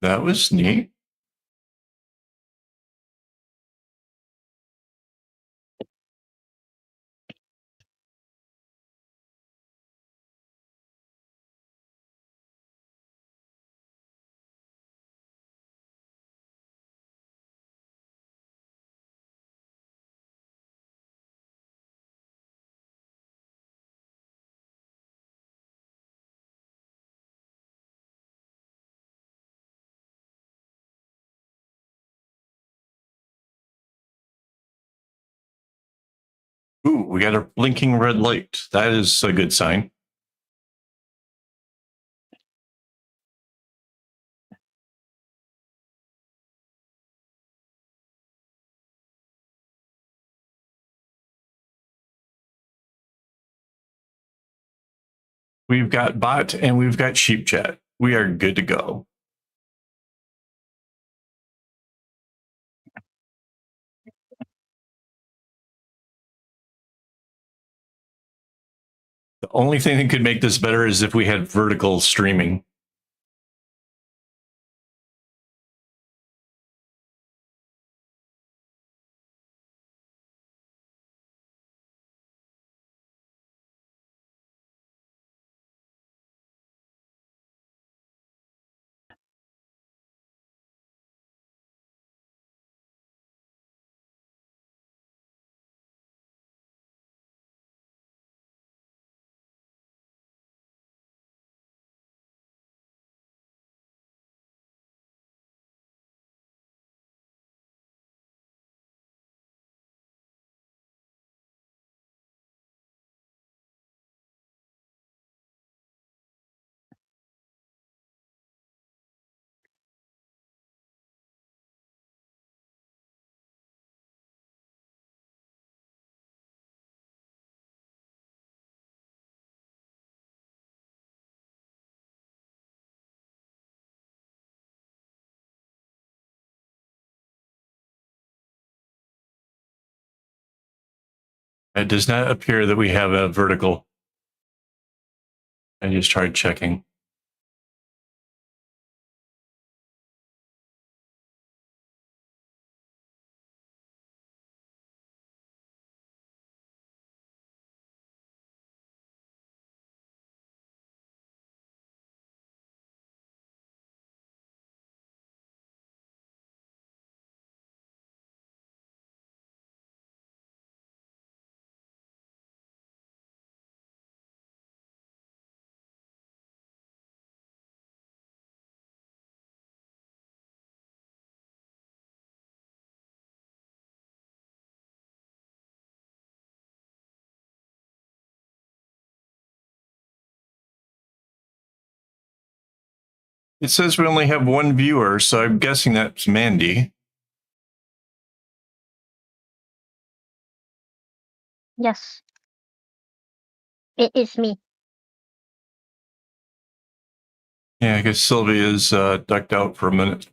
That was neat. Ooh, we got a blinking red light. That is a good sign. We've got bot and we've got sheep chat. We are good to go. The only thing that could make this better is if we had vertical streaming. It does not appear that we have a vertical. I just tried checking. It says we only have one viewer, so I'm guessing that's Mandy. Yes. It is me. Yeah, I guess Sylvia is ducked out for a minute.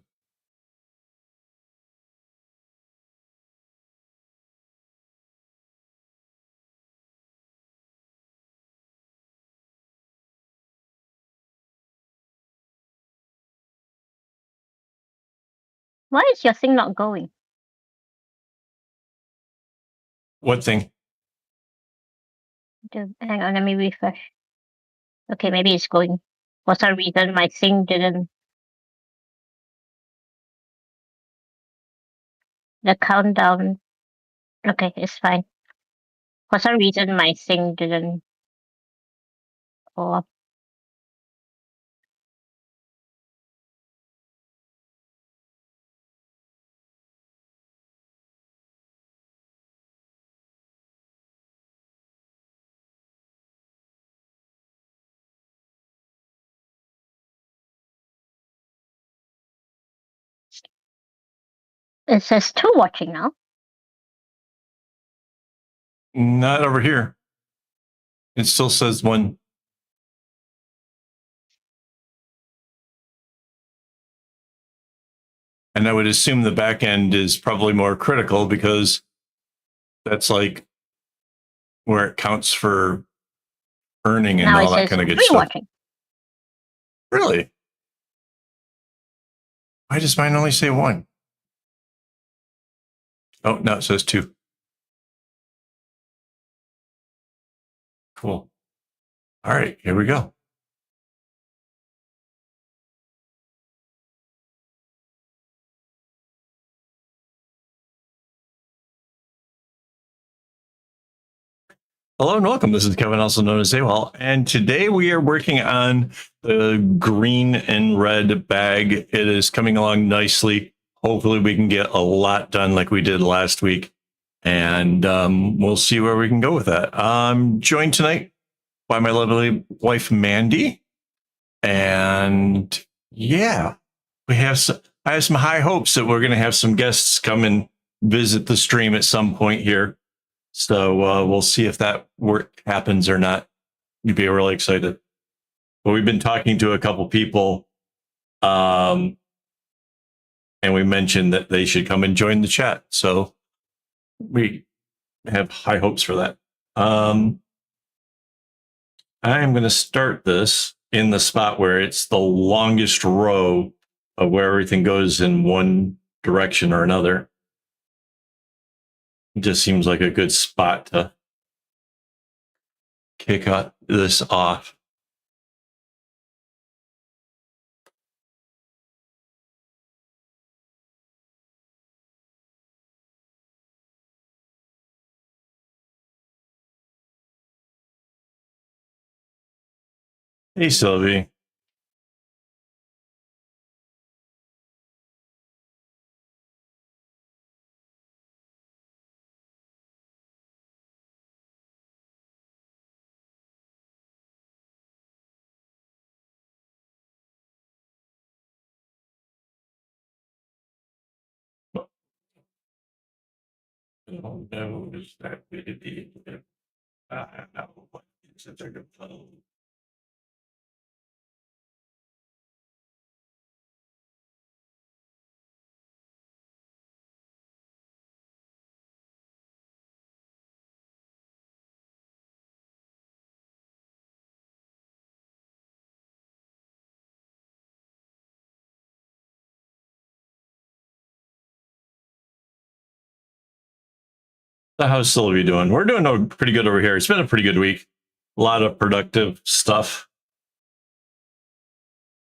Why is your thing not going? What thing? Hang on, let me refresh. Okay, maybe it's going. For some reason, my thing didn't. The countdown. Okay, it's fine. For some reason, my thing didn't go up. It says two watching now. Not over here. It still says one. And I would assume the back end is probably more critical because that's like where it counts for earning and Now all it that says kind of good three stuff. watching. Really? Why does mine only say 1? Oh, no, it says 2. Cool. All right, here we go. Hello and welcome. This is Kevin, also known as AWOL, and today we are working on the green and red bag. It is coming along nicely. Hopefully we can get a lot done like we did last week, and we'll see where we can go with that. I'm joined tonight by my lovely wife, Mandy, and yeah, I have some high hopes that we're going to have some guests come and visit the stream at some point here. So we'll see if that work happens or not. You'd be really excited. But we've been talking to a couple people, and we mentioned that they should come and join the chat. So we have high hopes for that. I am going to start this in the spot where it's the longest row of where everything goes in one direction or another. It just seems like a good spot to kick this off. Hey, Sylvie. Oh, no, is that really no, it's a phone. So how's Sylvie doing? We're doing pretty good over here. It's been a pretty good week. A lot of productive stuff.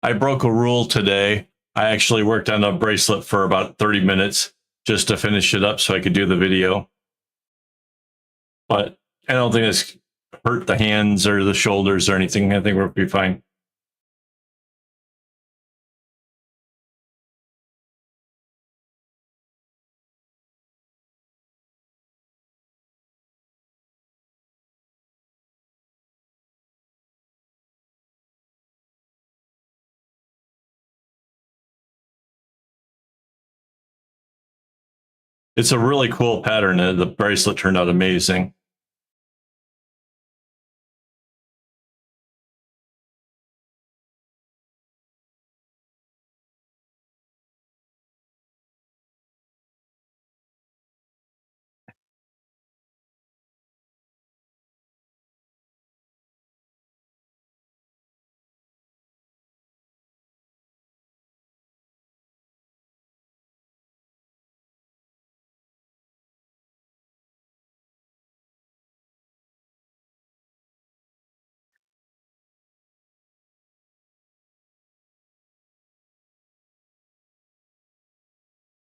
I broke a rule today. I actually worked on a bracelet for about 30 minutes just to finish it up so I could do the video. But I don't think it's hurt the hands or the shoulders or anything. I think we'll be fine. It's a really cool pattern. The bracelet turned out amazing.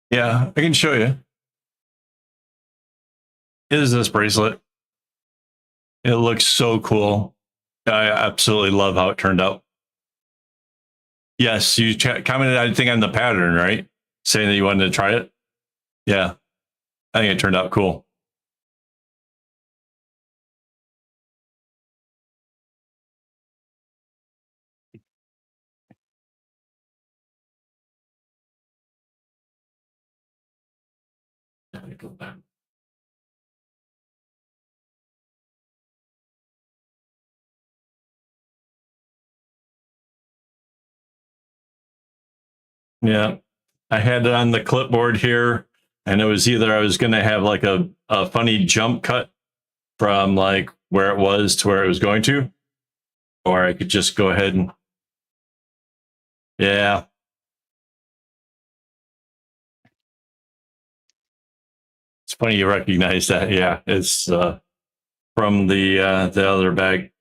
Yeah, I can show you. It is this bracelet. It looks so cool. I absolutely love how it turned out. Yes, you commented, I think, on the pattern, right? Saying that you wanted to try it. Yeah, I think it turned out cool. Yeah, I had it on the clipboard here, and it was either I was going to have like a funny jump cut from like where it was to where it was going to, or I could just go ahead and, yeah. funny you recognize that. Yeah, it's from the other bag.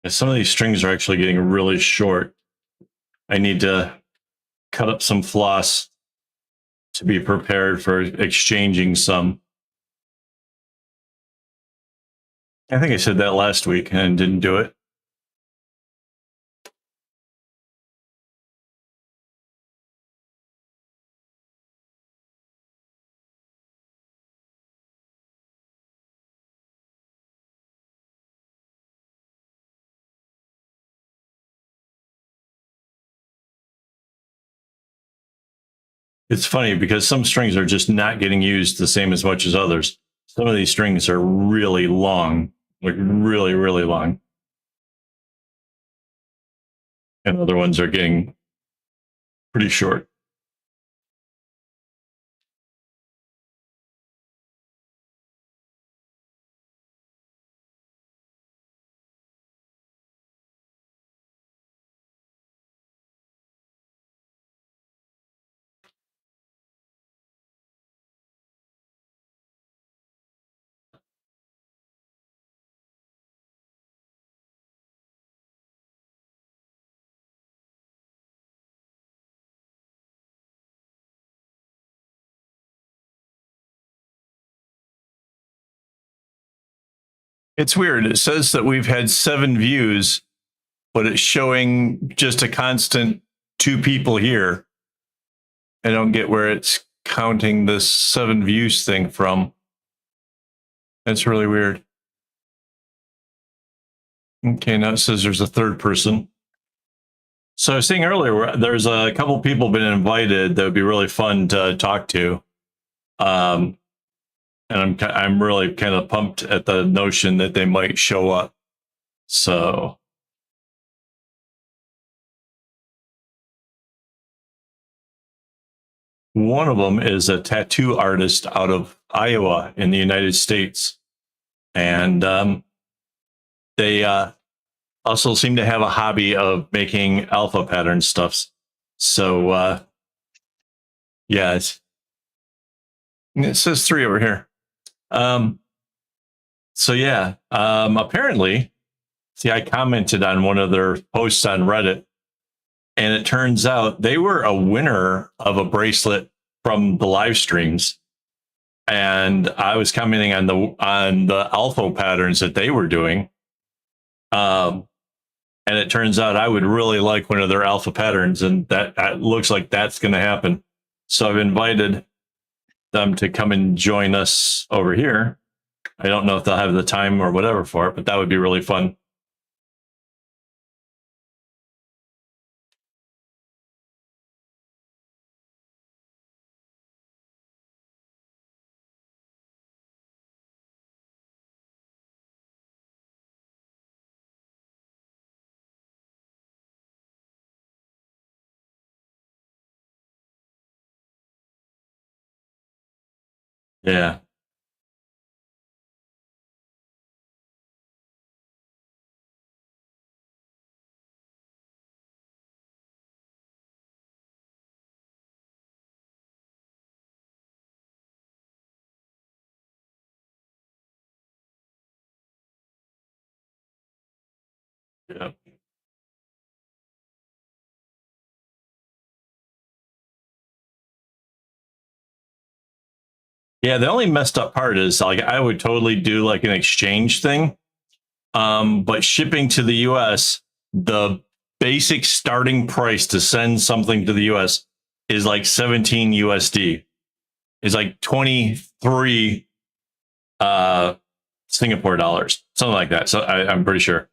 Some of these strings are actually getting really short. I need to cut up some floss to be prepared for exchanging some. I think I said that last week and didn't do it. It's funny because some strings are just not getting used the same as much as others. Some of these strings are really long, like really, really long. And other ones are getting pretty short. It's weird. It says that we've had 7 views, but it's showing just a constant 2 people here. I don't get where it's counting this 7 views thing from. That's really weird. Okay, now it says there's a third person. So I was saying earlier, there's a couple people been invited that would be really fun to talk to. And I'm really kind of pumped at the notion that they might show up. So one of them is a tattoo artist out of Iowa in the United States, and they also seem to have a hobby of making alpha pattern stuffs. So yeah, it says 3 over here. So yeah, apparently, see, I commented on one of their posts on Reddit, and it turns out they were a winner of a bracelet from the live streams. And I was commenting on the alpha patterns that they were doing. And it turns out I would really like one of their alpha patterns, and that looks like that's going to happen. So I've invited them to come and join us over here. I don't know if they'll have the time or whatever for it, but that would be really fun. Yeah. Yeah. Yeah, the only messed up part is like I would totally do like an exchange thing. But shipping to the US, the basic starting price to send something to the US is like 17 USD. Is like 23 Singapore dollars, something like that. So I'm pretty sure.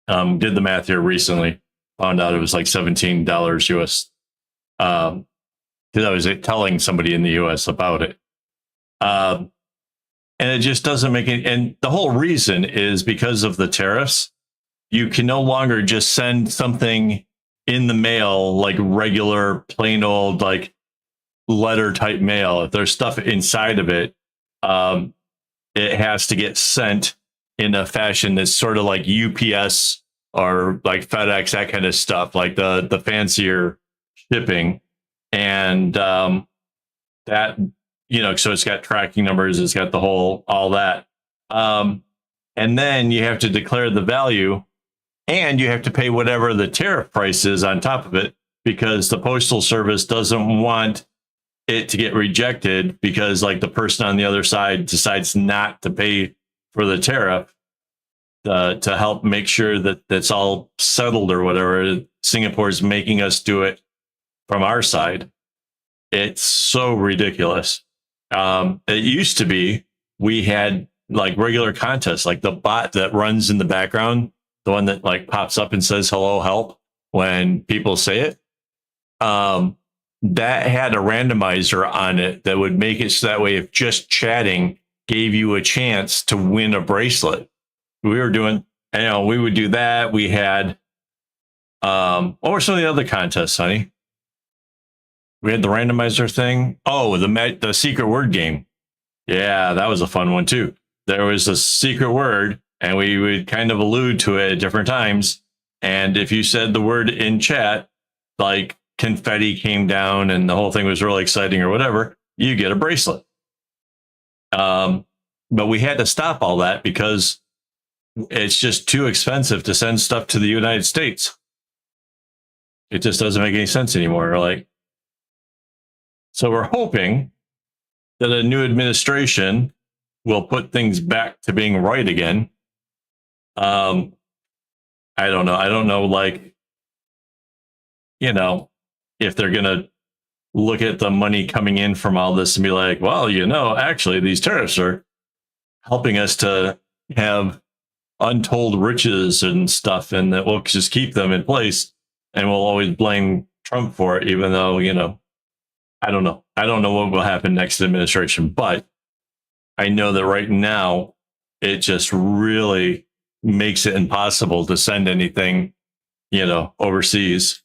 Did the math here recently, found out it was like $17 US. Because I was telling somebody in the US about it. Um, and it just doesn't make any. And the whole reason is because of the tariffs. You can no longer just send something in the mail like regular, plain old like letter type mail. If there's stuff inside of it, it has to get sent in a fashion that's sort of like UPS or like FedEx, that kind of stuff, like the fancier shipping. And that, so it's got tracking numbers, it's got the whole, all that. And then you have to declare the value and you have to pay whatever the tariff price is on top of it, because the postal service doesn't want it to get rejected because like the person on the other side decides not to pay for the tariff to help make sure that that's all settled or whatever. Singapore's making us do it from our side. It's so ridiculous. It used to be we had like regular contests, like the bot that runs in the background, the one that like pops up and says hello, help when people say it. That had a randomizer on it that would make it so that way if just chatting gave you a chance to win a bracelet. We were doing, we would do that. We had, what were some of the other contests, honey? We had the randomizer thing. Oh, the secret word game. Yeah, that was a fun one too. There was a secret word and we would kind of allude to it at different times. And if you said the word in chat, like confetti came down and the whole thing was really exciting or whatever, you get a bracelet. But we had to stop all that because it's just too expensive to send stuff to the United States. It just doesn't make any sense anymore. So we're hoping that a new administration will put things back to being right again. I don't know. I don't know, if they're going to look at the money coming in from all this and be like, well, actually, these tariffs are helping us to have untold riches and stuff, and that we'll just keep them in place and we'll always blame Trump for it, even though, I don't know. I don't know what will happen next administration, but I know that right now it just really makes it impossible to send anything, overseas.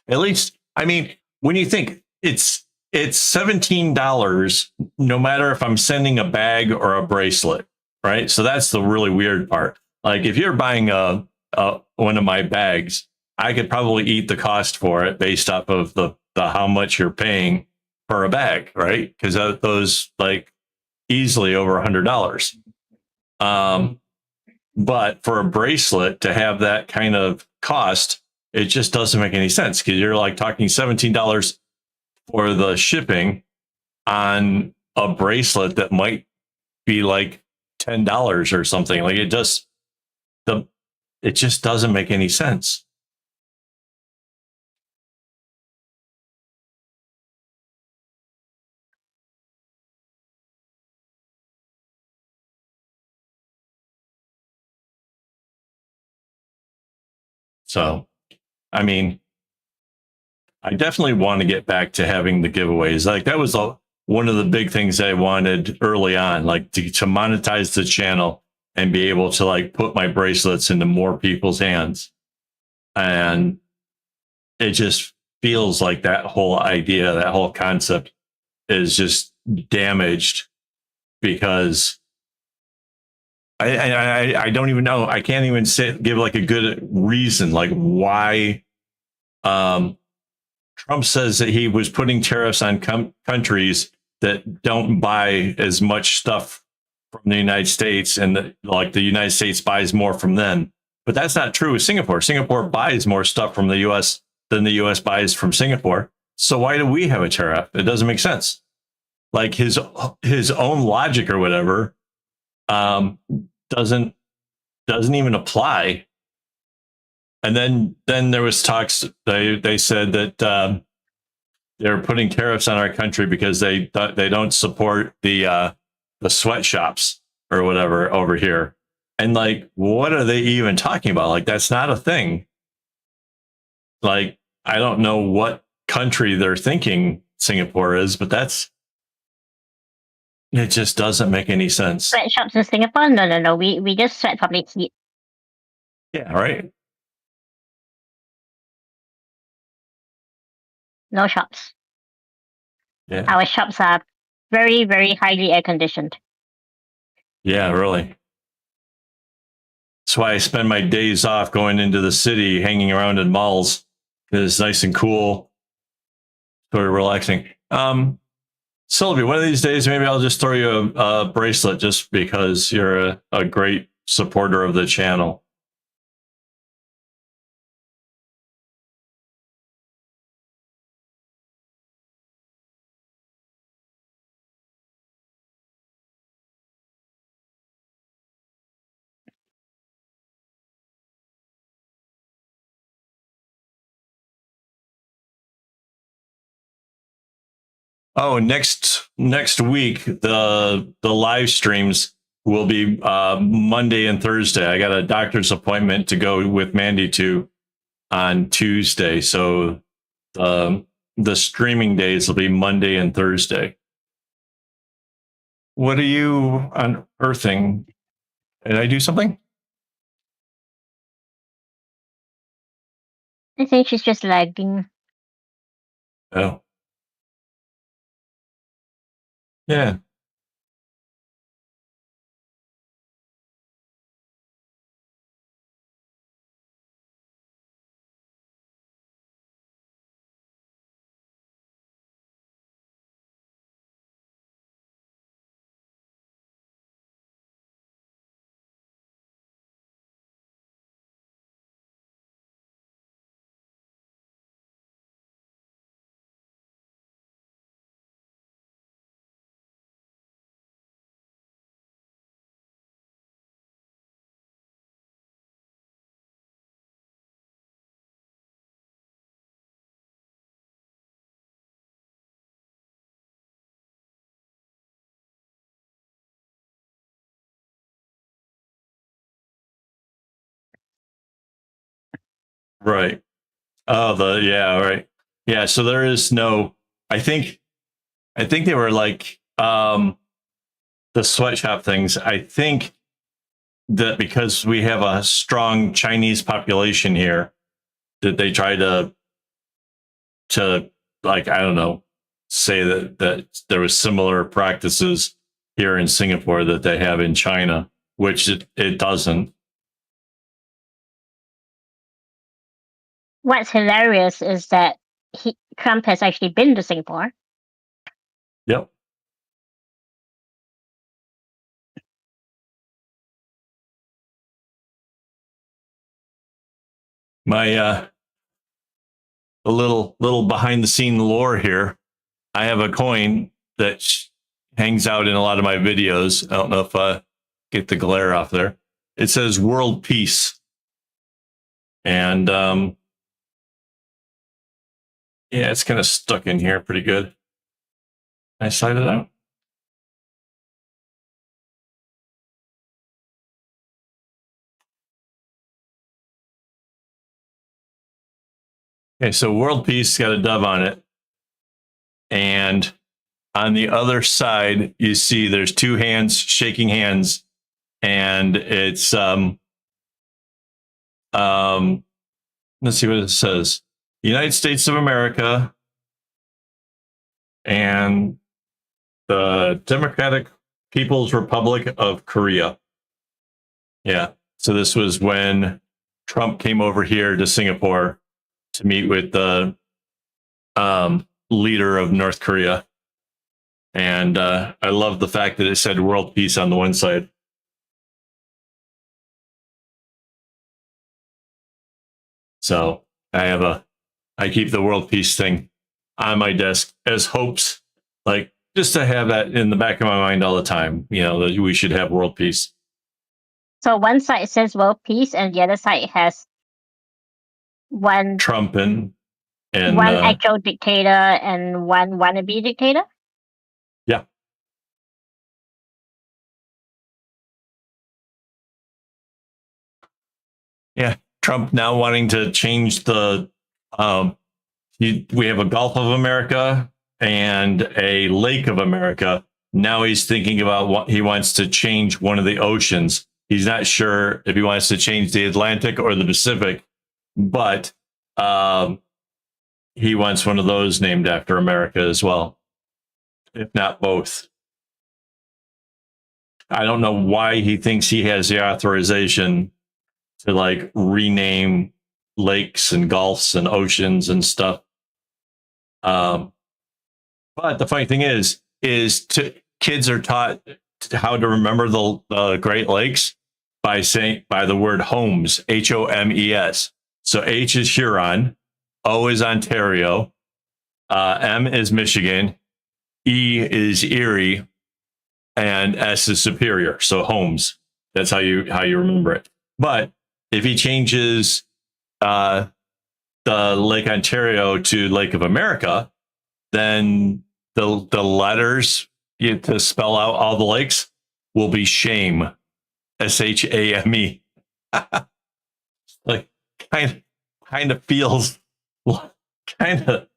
At least, I mean, when you think it's $17, no matter if I'm sending a bag or a bracelet, right? So that's the really weird part. Like if you're buying one of my bags, I could probably eat the cost for it based off of the how much you're paying for a bag, right? Because those like easily over $100. But for a bracelet to have that kind of cost, it just doesn't make any sense because you're like talking $17 for the shipping on a bracelet that might be like $10 or something. Like it just doesn't make any sense. So, I mean, I definitely want to get back to having the giveaways. Like that was one of the big things I wanted early on, like to monetize the channel and be able to like put my bracelets into more people's hands. And it just feels like that whole idea, that whole concept is just damaged because I don't even know. I can't even give like a good reason, like why Trump says that he was putting tariffs on countries that don't buy as much stuff from the United States, and the United States buys more from them. But that's not true with Singapore. Singapore buys more stuff from the U.S. than the U.S. buys from Singapore. So why do we have a tariff? It doesn't make sense. Like his own logic or whatever doesn't even apply. And then there was talks. They said that they're putting tariffs on our country because they don't support the sweatshops or whatever over here. And like, what are they even talking about? Like, that's not a thing. Like, I don't know what country they're thinking Singapore is, but it just doesn't make any sense. Sweatshops in Singapore? No. We just sweat from the heat. Yeah, right. No shops. Yeah. Our shops are very, very highly air conditioned. Yeah, really. That's why I spend my days off going into the city, hanging around in malls. It's nice and cool, sort of relaxing. Sylvie, one of these days, maybe I'll just throw you a bracelet just because you're a great supporter of the channel. Oh, next week the live streams will be Monday and Thursday. I got a doctor's appointment to go with Mandy to on Tuesday, so the streaming days will be Monday and Thursday. What are you unearthing? Did I do something? I think she's just lagging. Oh, yeah. Right. Oh, right. Yeah, so there is no, I think they were like the sweatshop things. I think that because we have a strong Chinese population here, that they try to like, I don't know, say that there was similar practices here in Singapore that they have in China, which it doesn't. What's hilarious is that Trump has actually been to Singapore. Yep. My a little behind the scene lore here. I have a coin that hangs out in a lot of my videos. I don't know if I get the glare off there. It says "World Peace," and yeah, it's kind of stuck in here pretty good. Can I slide it out? Okay, so World Peace got a dove on it, and on the other side, you see there's two hands shaking hands, and it's let's see what it says: United States of America and the Democratic People's Republic of Korea. Yeah. So this was when Trump came over here to Singapore to meet with the leader of North Korea. And I love the fact that it said world peace on the one side. So I keep the world peace thing on my desk as hopes, like just to have that in the back of my mind all the time, that we should have world peace. So one side says world peace, and the other side has one Trump and one actual dictator and one wannabe dictator. Yeah. Yeah. Trump now wanting to change the we have a Gulf of America and a Lake of America. Now he's thinking about what he wants to change one of the oceans. He's not sure if he wants to change the Atlantic or the Pacific, but he wants one of those named after America as well, if not both. I don't know why he thinks he has the authorization to like rename lakes and gulfs and oceans and stuff. But the funny thing is kids are taught how to remember the Great Lakes by the word homes, HOMES. So H is Huron, O is Ontario, M is Michigan, E is Erie, and S is Superior. So homes. That's how you remember it. But if he changes the Lake Ontario to Lake of America, then the letters to spell out all the lakes will be shame, SHAME. Like kind of feels kind of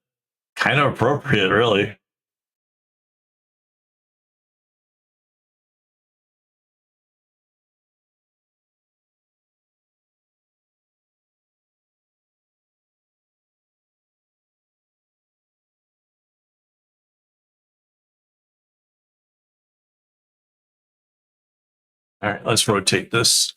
appropriate, really. All right, let's rotate this.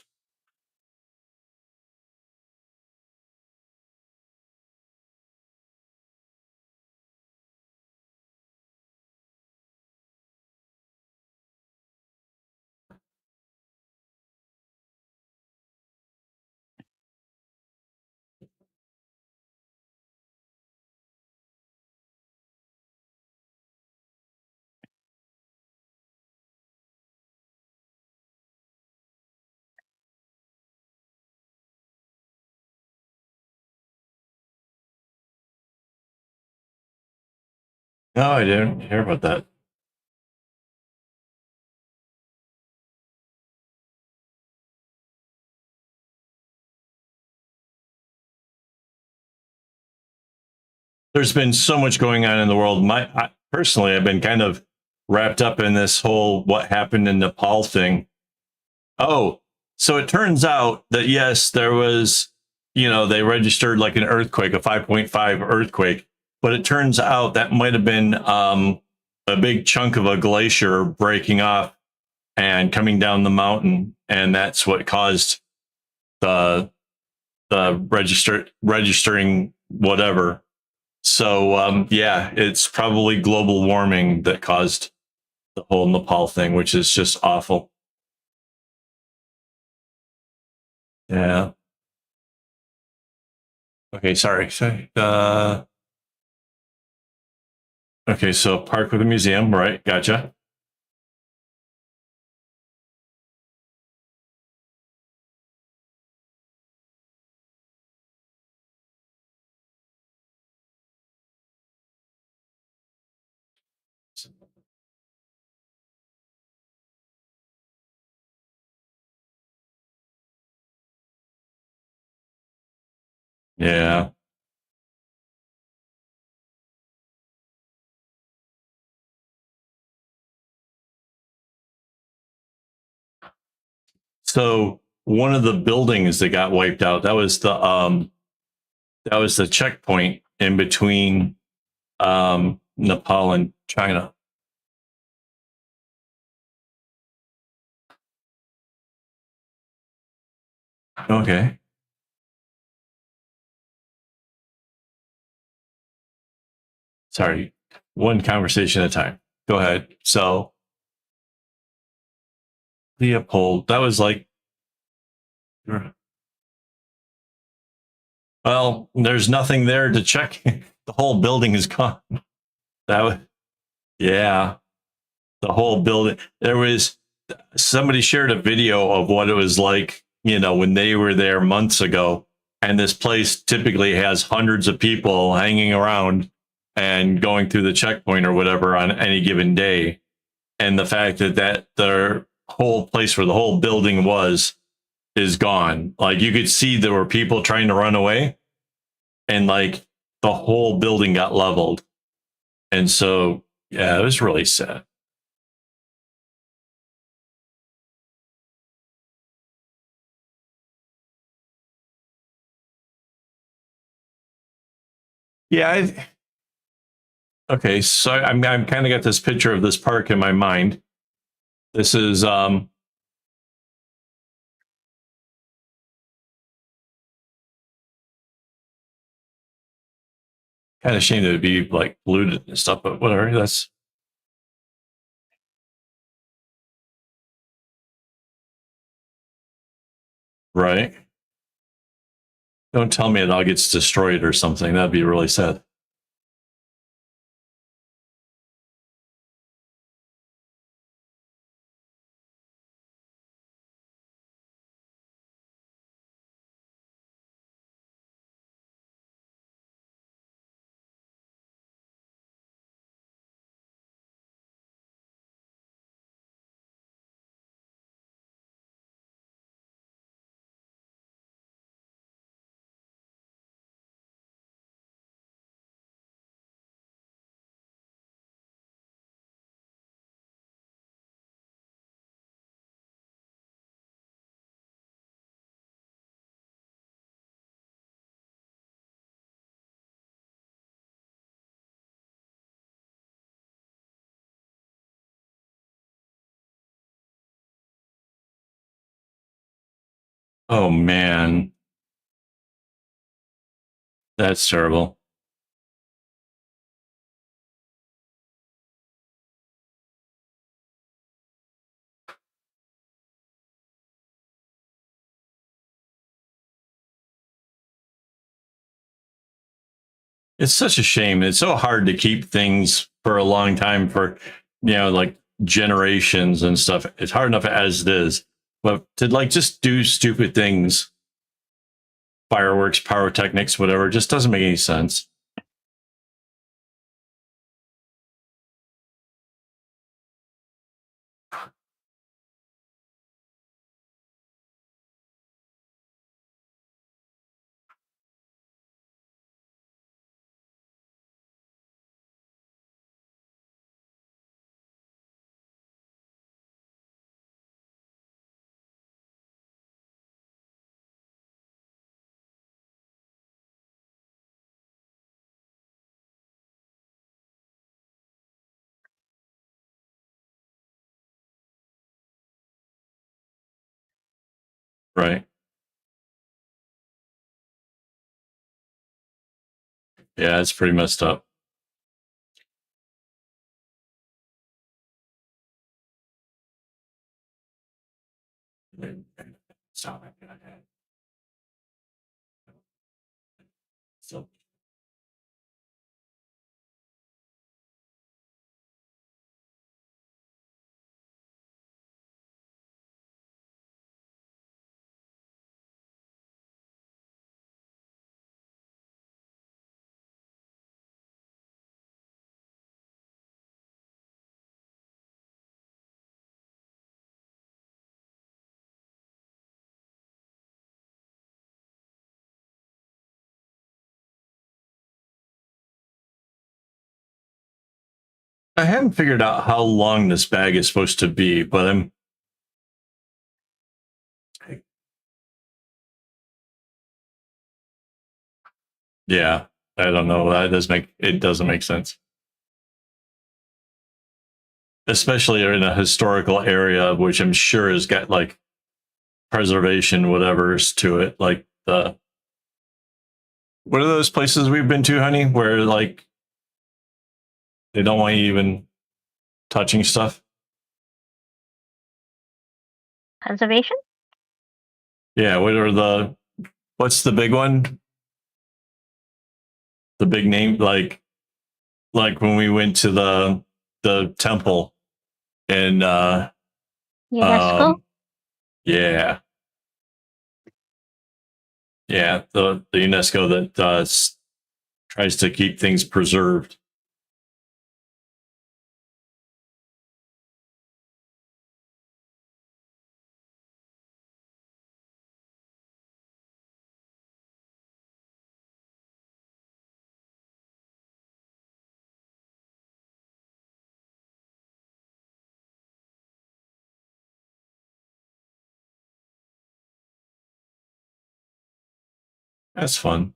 No, I didn't hear about that. There's been so much going on in the world. Personally, I've been kind of wrapped up in this whole what happened in Nepal thing. Oh, so it turns out that yes, there was, they registered like an earthquake, a 5.5 earthquake, but it turns out that might have been a big chunk of a glacier breaking off and coming down the mountain, and that's what caused the registering whatever. So yeah, it's probably global warming that caused the whole Nepal thing, which is just awful. Yeah. Okay, sorry. Okay, so park with a museum, right? Gotcha. Yeah. So one of the buildings that got wiped out, that was the checkpoint in between Nepal and China. Okay. Sorry. One conversation at a time. go ahead. So Leopold, that was like, well, there's nothing there to check. The whole building is gone. That was, yeah, the whole building. There was somebody shared a video of what it was like, you know, when they were there months ago. And this place typically has hundreds of people hanging around and going through the checkpoint or whatever on any given day. And the fact that their whole place where the whole building was is gone. Like you could see there were people trying to run away, and like the whole building got leveled. And so, yeah, it was really sad. Yeah. Okay. So I'm kind of got this picture of this park in my mind. This is, kind of shame that it'd be like polluted and stuff, but whatever. That's right. Don't tell me it all gets destroyed or something. That'd be really sad. Oh man, that's terrible. It's such a shame. It's so hard to keep things for a long time for, you know, like generations and stuff. It's hard enough as it is, but to like just do stupid things, fireworks, pyrotechnics, whatever, just doesn't make any sense. Right. Yeah, it's pretty messed up. So I haven't figured out how long this bag is supposed to be, but yeah, I don't know. It doesn't make sense, especially in a historical area, which I'm sure has got like preservation, whatever's to it. Like what are those places we've been to, honey, where like they don't want you even touching stuff. Conservation? Yeah, what's the big one? The big name, like when we went to the temple and UNESCO? yeah, yeah, the UNESCO that tries to keep things preserved. That's fun.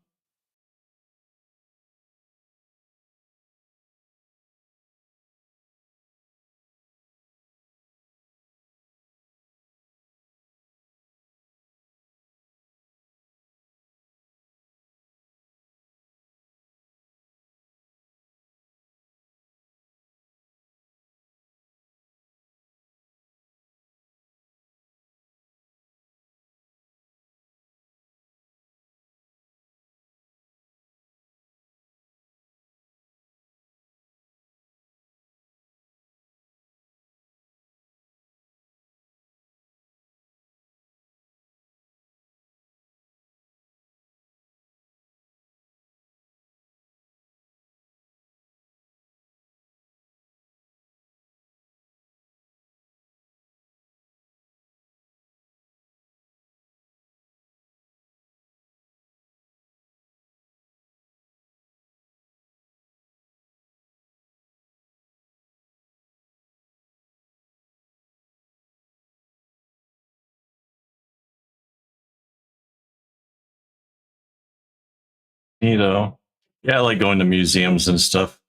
You know, yeah, I like going to museums and stuff.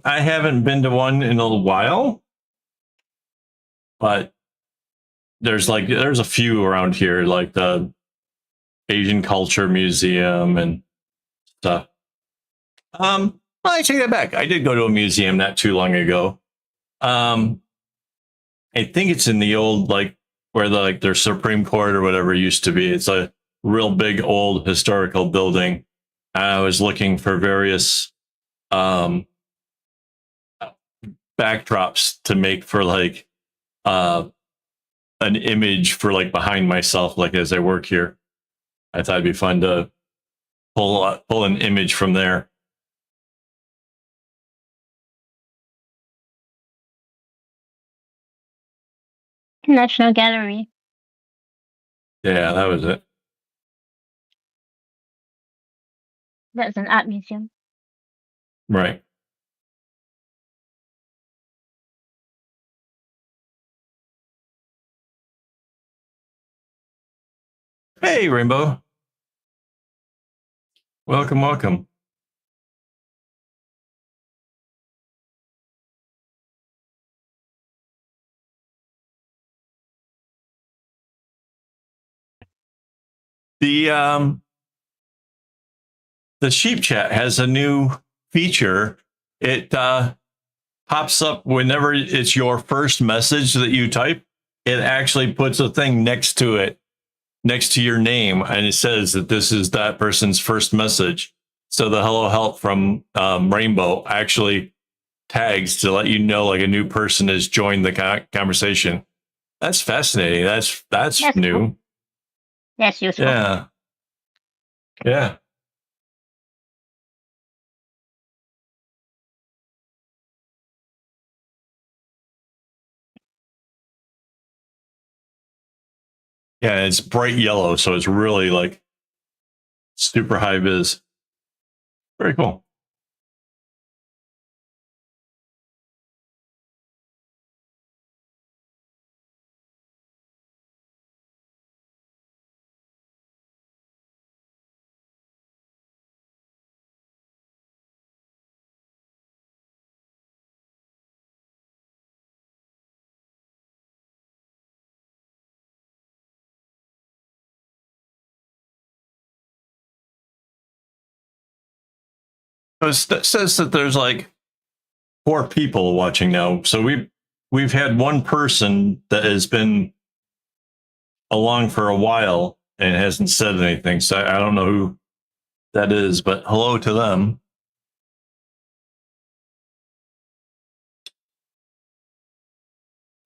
I haven't been to one in a while, but there's a few around here, like the Asian Culture Museum and stuff. I take that back. I did go to a museum not too long ago. Um, I think it's in the old where their Supreme Court or whatever used to be. It's a real big old historical building. I was looking for various um backdrops to make for uh an image for behind myself, like as I work here. I thought it'd be fun to pull an image from there. National Gallery. Yeah, that was it. That's an art museum. Right. Hey, Rainbow. Welcome, welcome. The the sheep chat has a new feature. It pops up whenever it's your first message that you type. It actually puts a thing next to it, next to your name, and it says that this is that person's first message. So the hello help from Rainbow actually tags to let you know a new person has joined the conversation. That's fascinating. That's new. Cool. That's useful. Yeah. Yeah. Yeah, it's bright yellow, so it's really super high vis. Very cool. It says that there's like 4 people watching now. So we've had one person that has been along for a while and hasn't said anything. So I don't know who that is, but hello to them.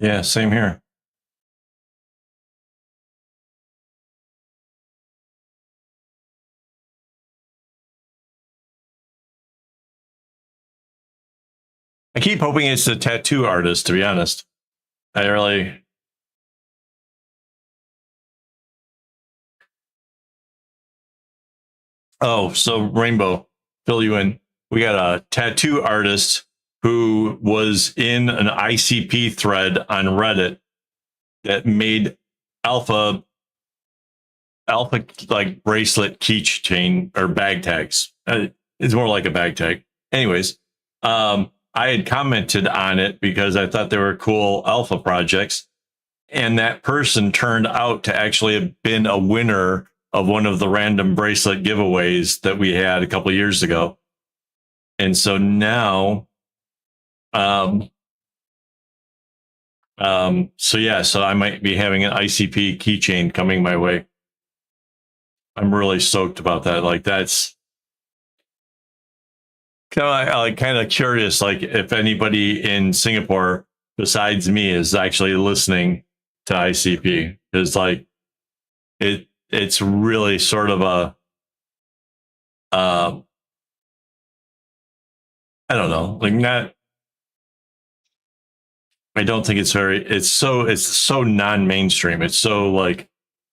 Yeah, same here. I keep hoping it's a tattoo artist, to be honest. I really. Oh, so Rainbow, fill you in. We got a tattoo artist who was in an ICP thread on Reddit that made alpha like bracelet keychain or bag tags. It's more like a bag tag. Anyways, I had commented on it because I thought they were cool alpha projects, and that person turned out to actually have been a winner of one of the random bracelet giveaways that we had a couple of years ago. And so now, um, so yeah, so I might be having an ICP keychain coming my way. I'm really stoked about that. Like that's kind of curious, like if anybody in Singapore besides me is actually listening to ICP. Is like it's really sort of a um, I don't know, like not. I don't think it's very. It's so non-mainstream. It's so like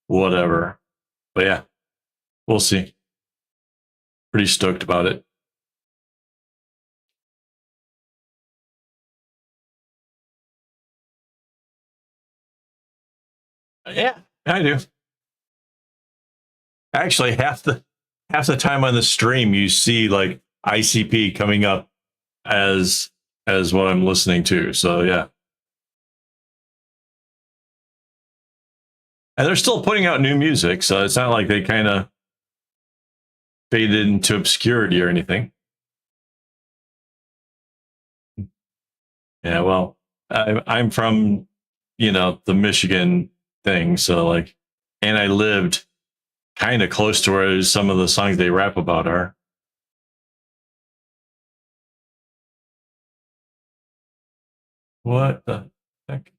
whatever. But yeah, we'll see. Pretty stoked about it. Yeah, I do. Actually, half the time on the stream, you see like ICP coming up as as what I'm listening to. So yeah, and they're still putting out new music, so it's not like they kind of faded into obscurity or anything. Yeah, well, I'm from the Michigan thing, so like, and I lived kind of close to where some of the songs they rap about are. What the heck?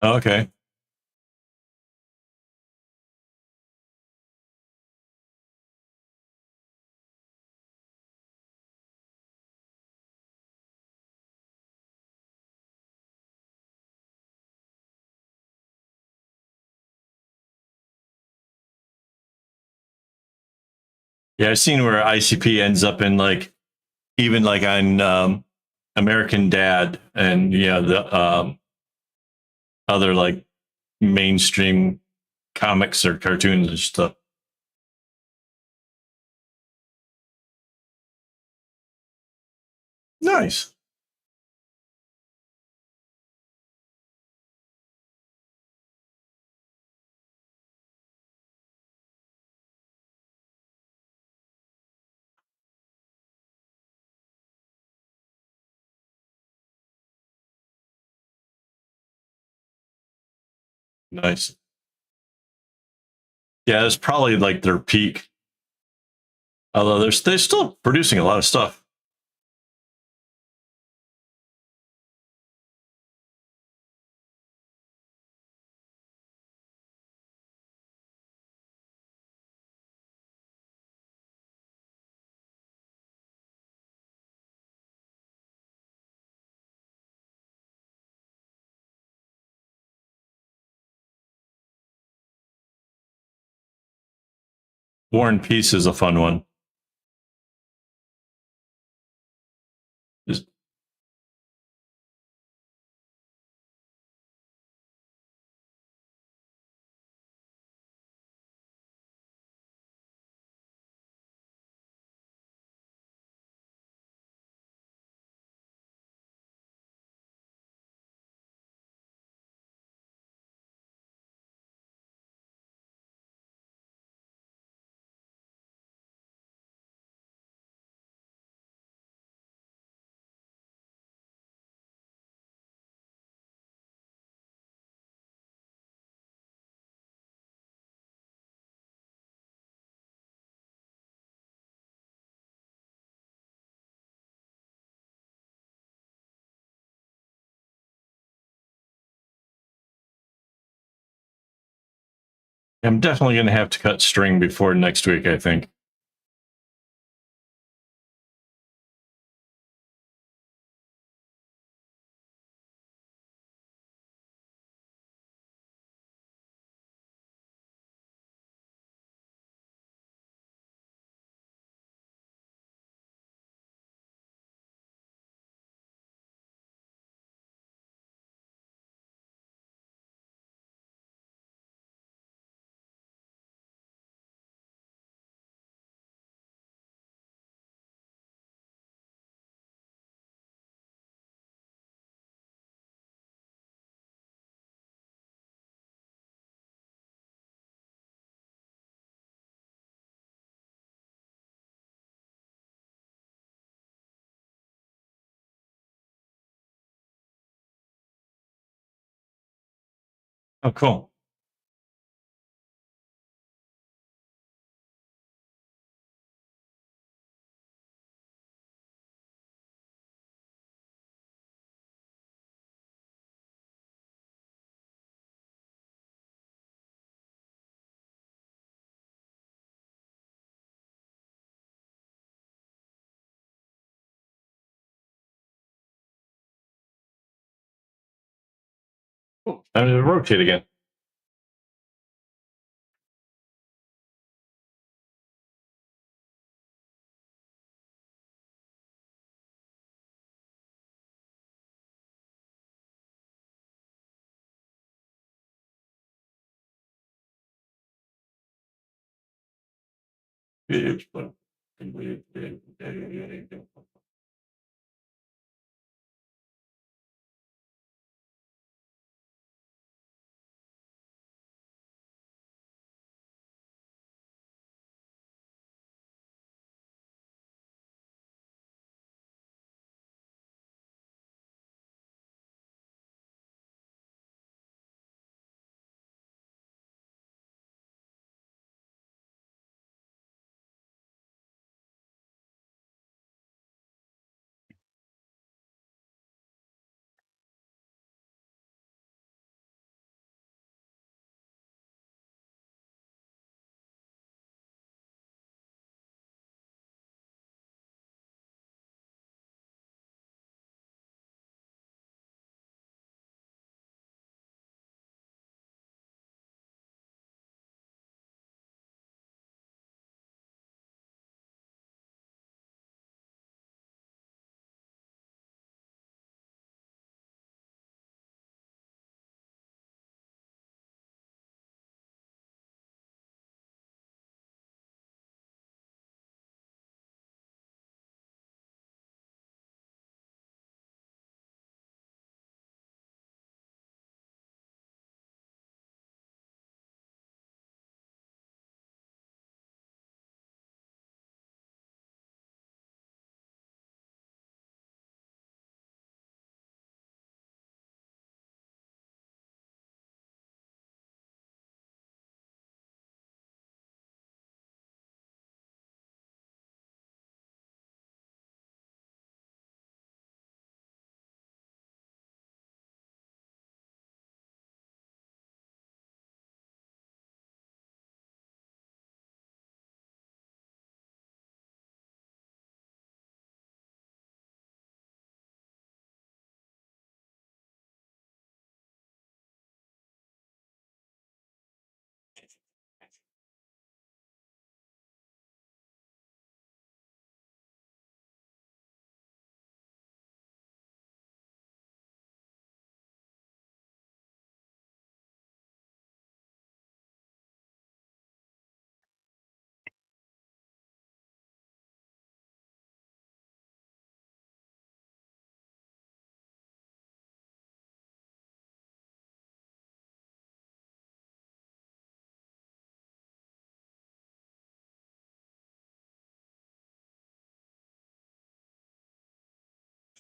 Okay. Yeah, I've seen where ICP ends up in like even like on American Dad and yeah the other like mainstream comics or cartoons and stuff. Nice. Nice. Yeah, it's probably like their peak. Although they're still producing a lot of stuff. War and Peace is a fun one. Just, I'm definitely going to have to cut string before next week, I think. Oh, cool. I'm going to rotate again.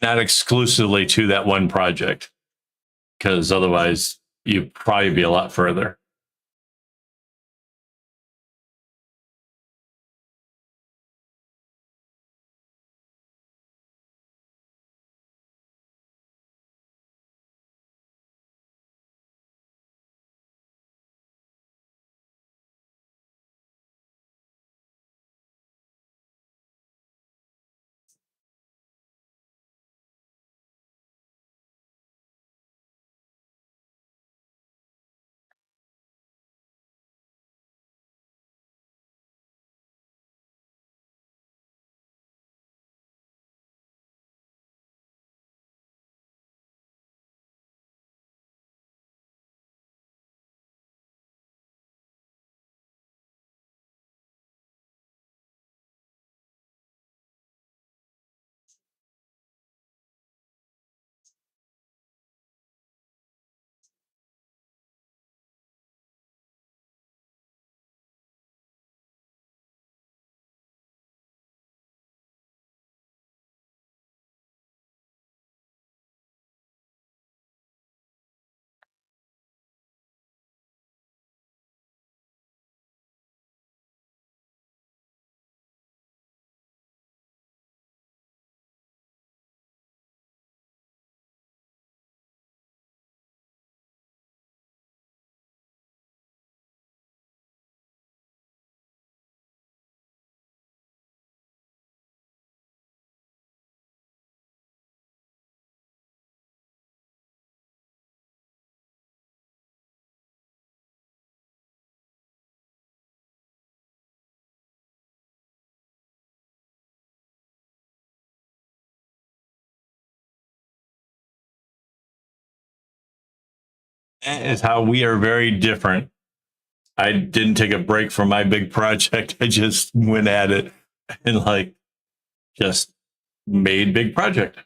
Not exclusively to that one project, because otherwise you'd probably be a lot further. That is how we are very different. I didn't take a break from my big project. I just went at it and like just made big project.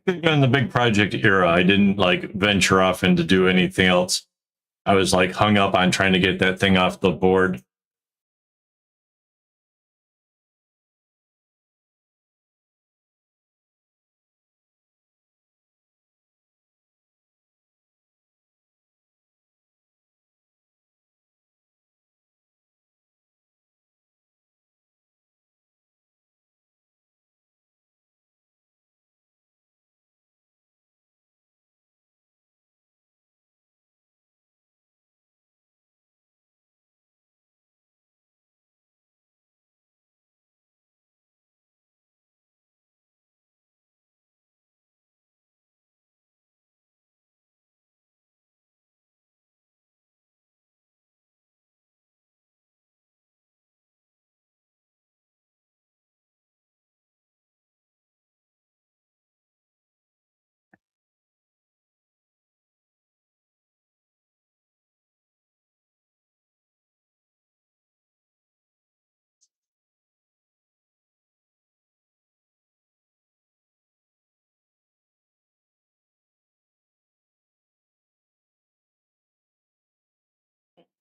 In the big project era, I didn't like venture off and to do anything else. I was like hung up on trying to get that thing off the board.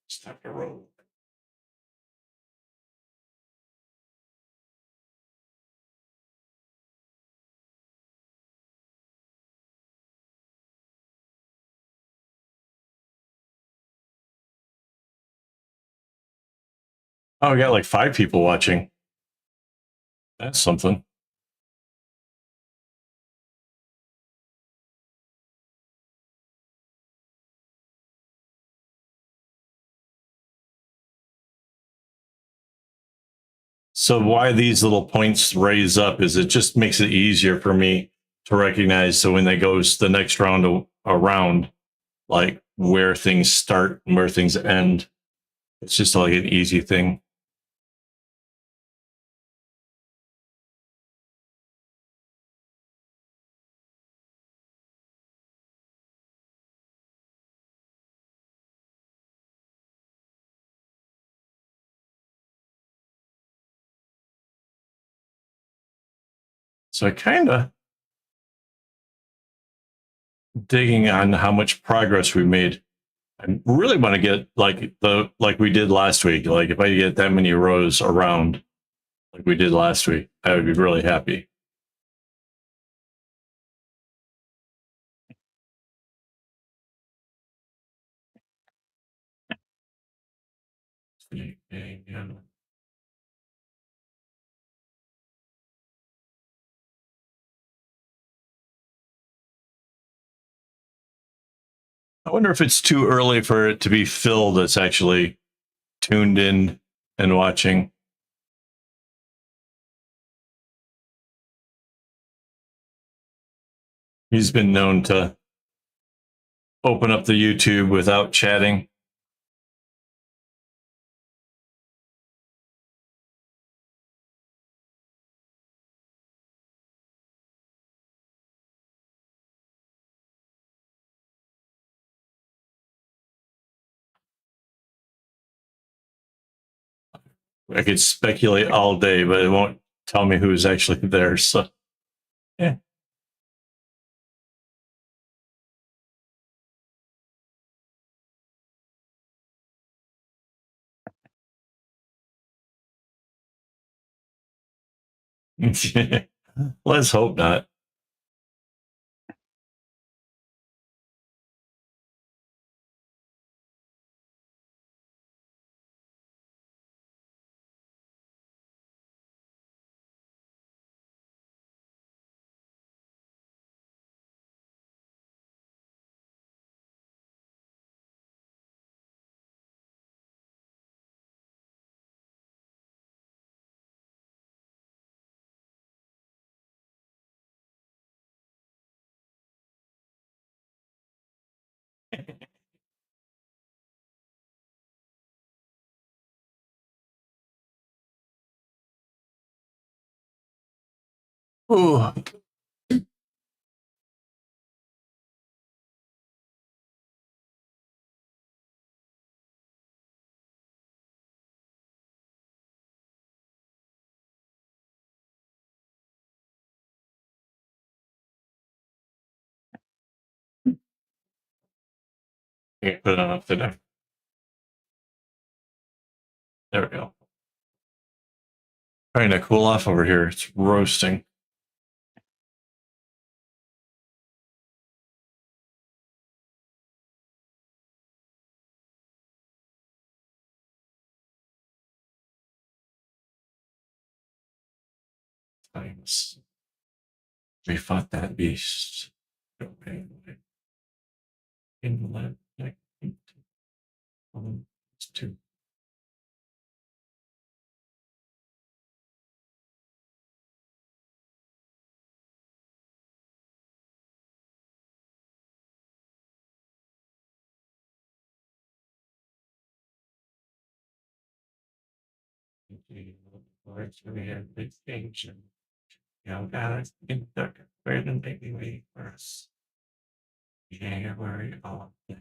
Stop the road. Oh, we got like 5 people watching. That's something. So why these little points raise up is it just makes it easier for me to recognize. So when they goes the next round around, like where things start and where things end, it's just like an easy thing. So I kind of digging on how much progress we made. I really want to get like we did last week. Like if I get that many rows around like we did last week, I would be really happy. I wonder if it's too early for it to be Phil that's actually tuned in and watching. He's been known to open up the YouTube without chatting. I could speculate all day, but it won't tell me who's actually there. So, yeah. Let's hope not. Ooh. Okay, put it on up there. There we go. Trying to cool off over here. It's roasting. Times. We fought that beast. Inlet. Two. We have big ancient. Guys, in the where the baby way first. Yeah, worry all day.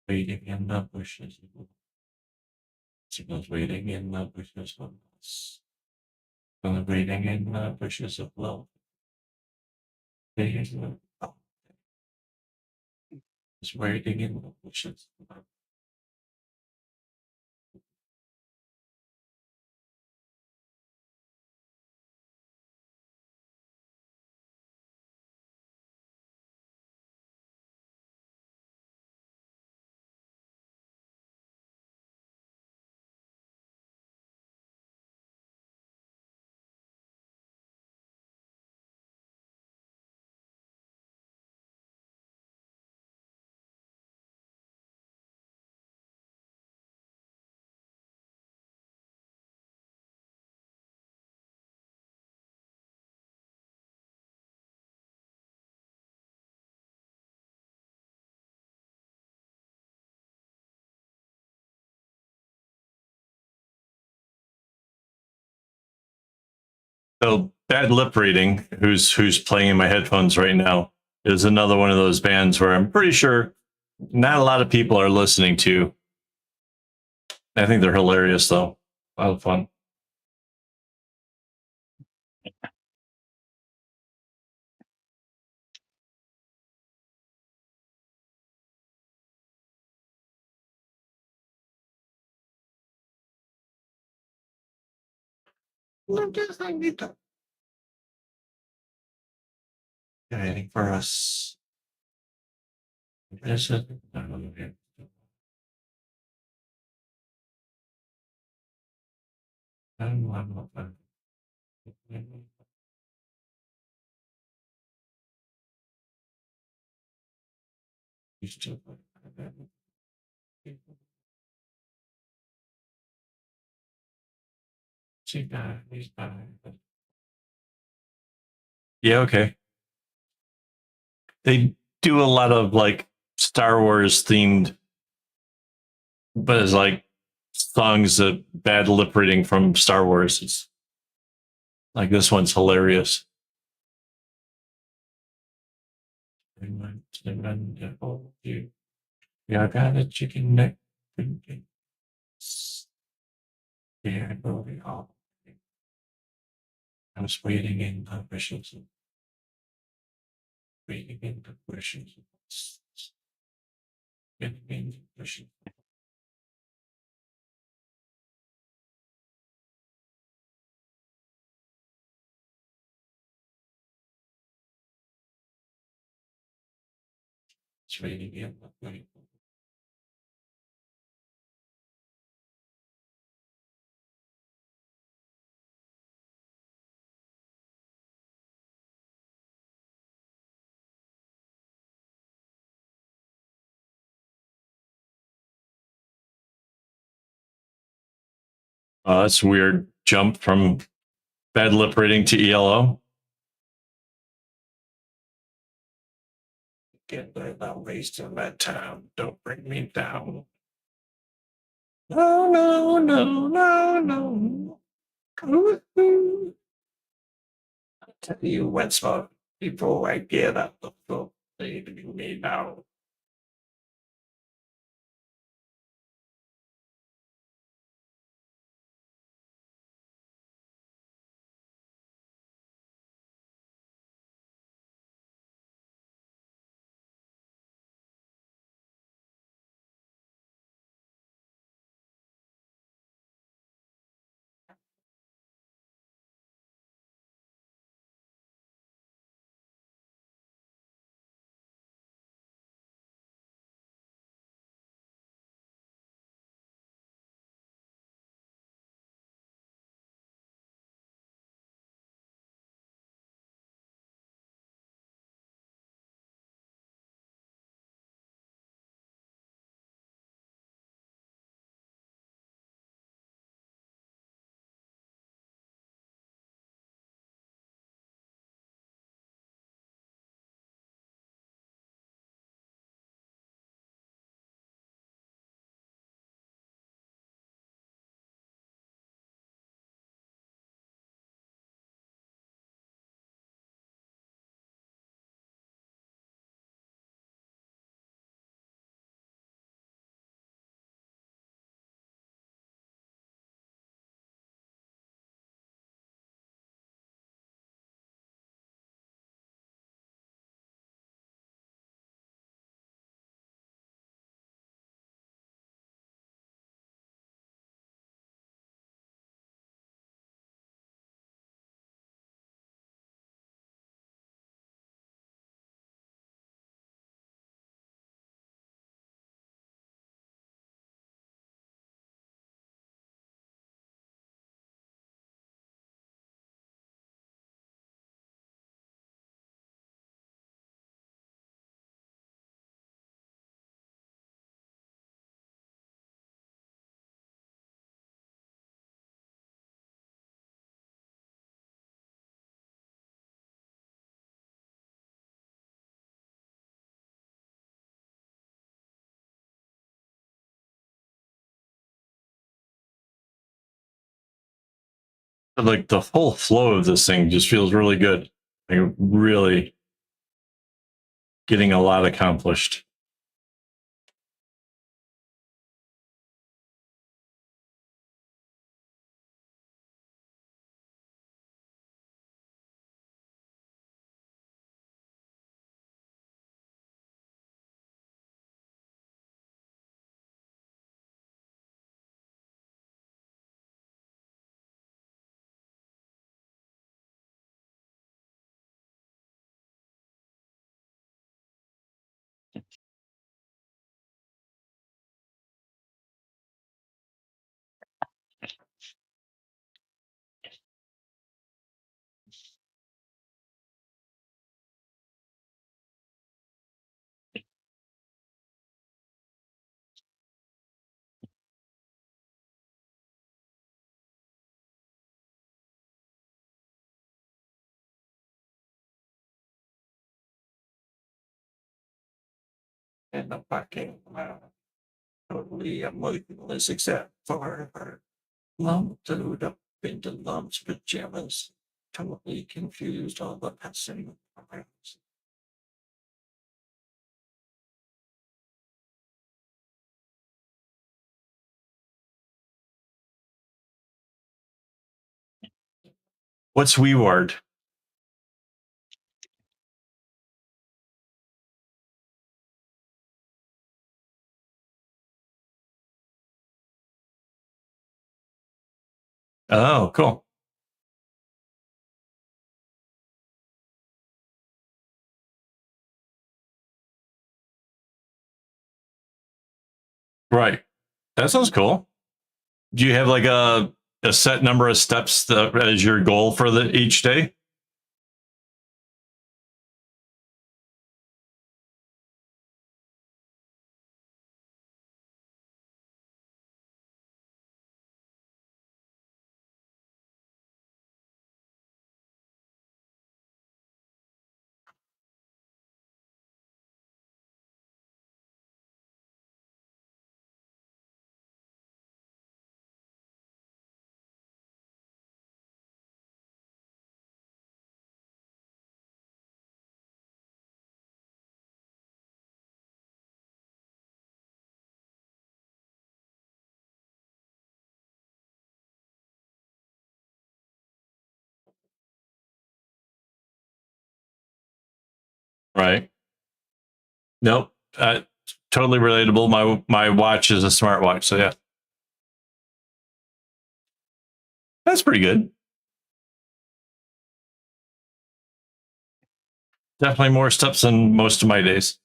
Waiting in the bushes. She was waiting in the bushes of loss. Waiting in the bushes of love. They was waiting in the bushes of love. So Bad Lip Reading, who's playing in my headphones right now, is another one of those bands where I'm pretty sure not a lot of people are listening to. I think they're hilarious though. A lot of fun. Waiting for us. Is it? Yeah, okay. They do a lot of like Star Wars themed, but it's like songs that bad lip reading from Star Wars. It's like this one's hilarious. Yeah, I got a chicken neck. Yeah, I was waiting in the bushes, waiting in the bushes, waiting in the bushes. It's waiting in the bushes. That's a weird jump from bad lip reading to ELO. Get that waste of my time. Don't bring me down. No, no, no, no, no. Ooh. I tell you what's up before I get up the floor. Leaving me now. like the whole flow of this thing just feels really good. Like really getting a lot accomplished. And the fucking totally emotionless except for her lumped up into lumps pajamas, totally confused all the passing. What's WeWard? Oh, cool. Right. That sounds cool. Do you have like a set number of steps as your goal for each day? Right. Nope. Totally relatable. My watch is a smartwatch, so yeah, that's pretty good. Definitely more steps than most of my days.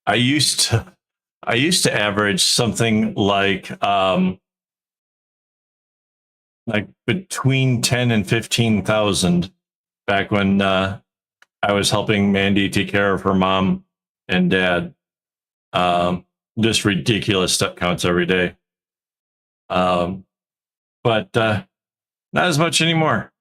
I used to I used to average something like between 10 and 15,000 back when I was helping Mandy take care of her mom and dad. Um, just ridiculous step counts every day. Um, but not as much anymore.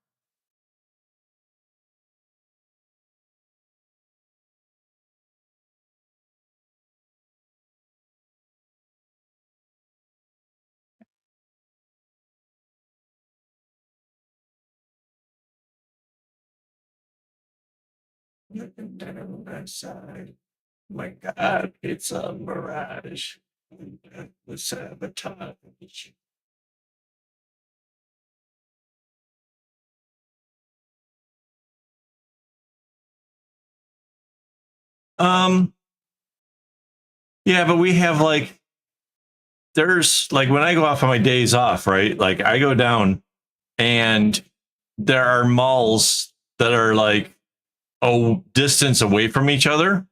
Looking down on that side. My God, it's a mirage. The sabotage. Um, yeah, but we have like there's like when I go off on my days off, right? Like I go down and there are malls that are like a distance away from each other,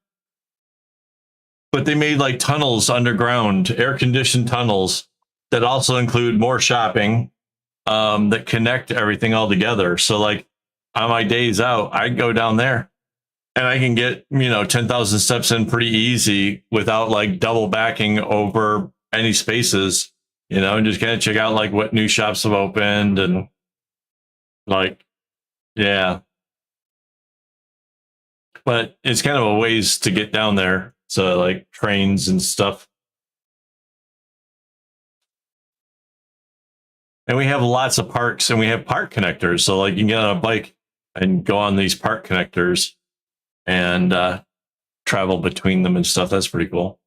but they made like tunnels underground, air conditioned tunnels that also include more shopping that connect everything all together. So like on my days out, I go down there and I can get, 10,000 steps in pretty easy without like double backing over any spaces, and just kind of check out like what new shops have opened and like, yeah. But it's kind of a ways to get down there. So like trains and stuff. And we have lots of parks, and we have park connectors. So like you can get on a bike and go on these park connectors and travel between them and stuff. That's pretty cool.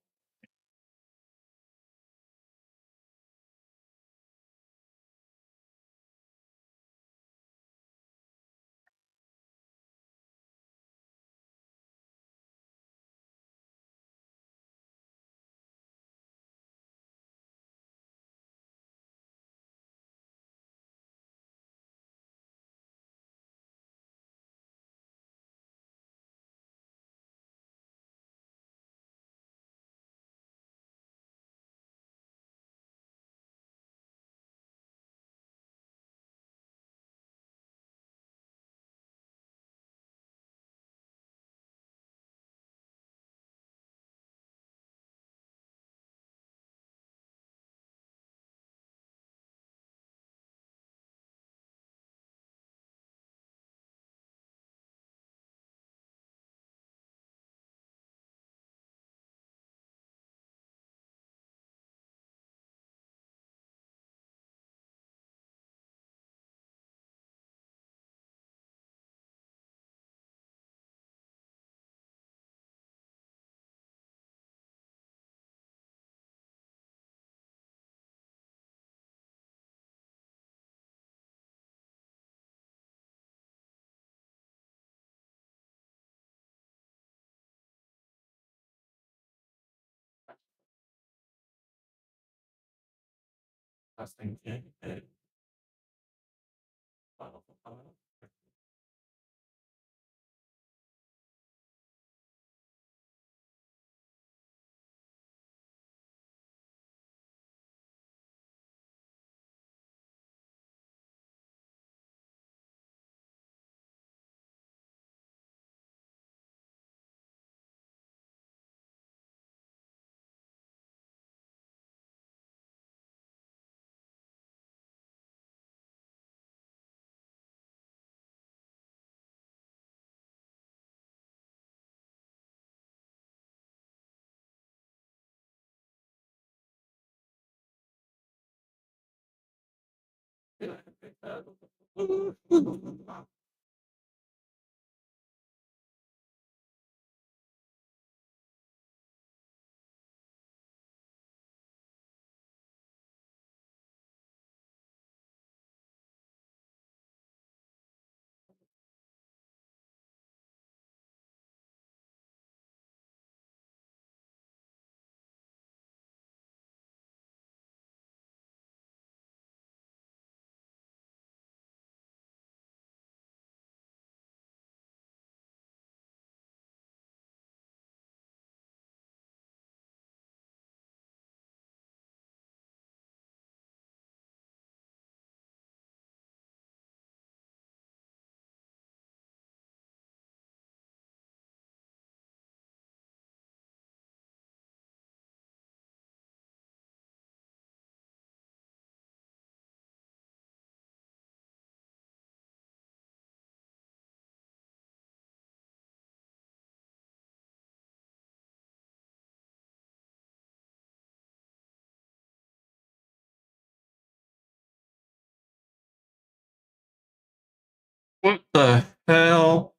What the hell?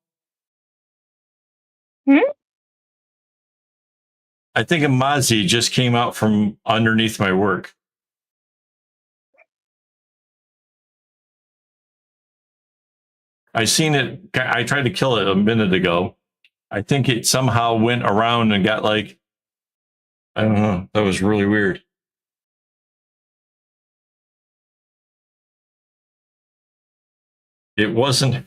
Hmm? I think a Mozzie just came out from underneath my work. I seen it. I tried to kill it a minute ago. I think it somehow went around and got like, I don't know. That was really weird. It wasn't.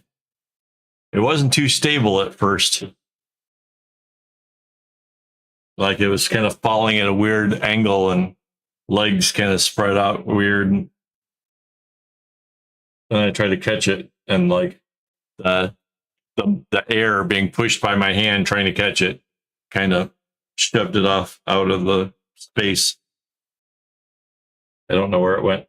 It wasn't too stable at first. Like it was kind of falling at a weird angle and legs kind of spread out weird. And I tried to catch it, and like the the air being pushed by my hand trying to catch it kind of shoved it off out of the space. I don't know where it went.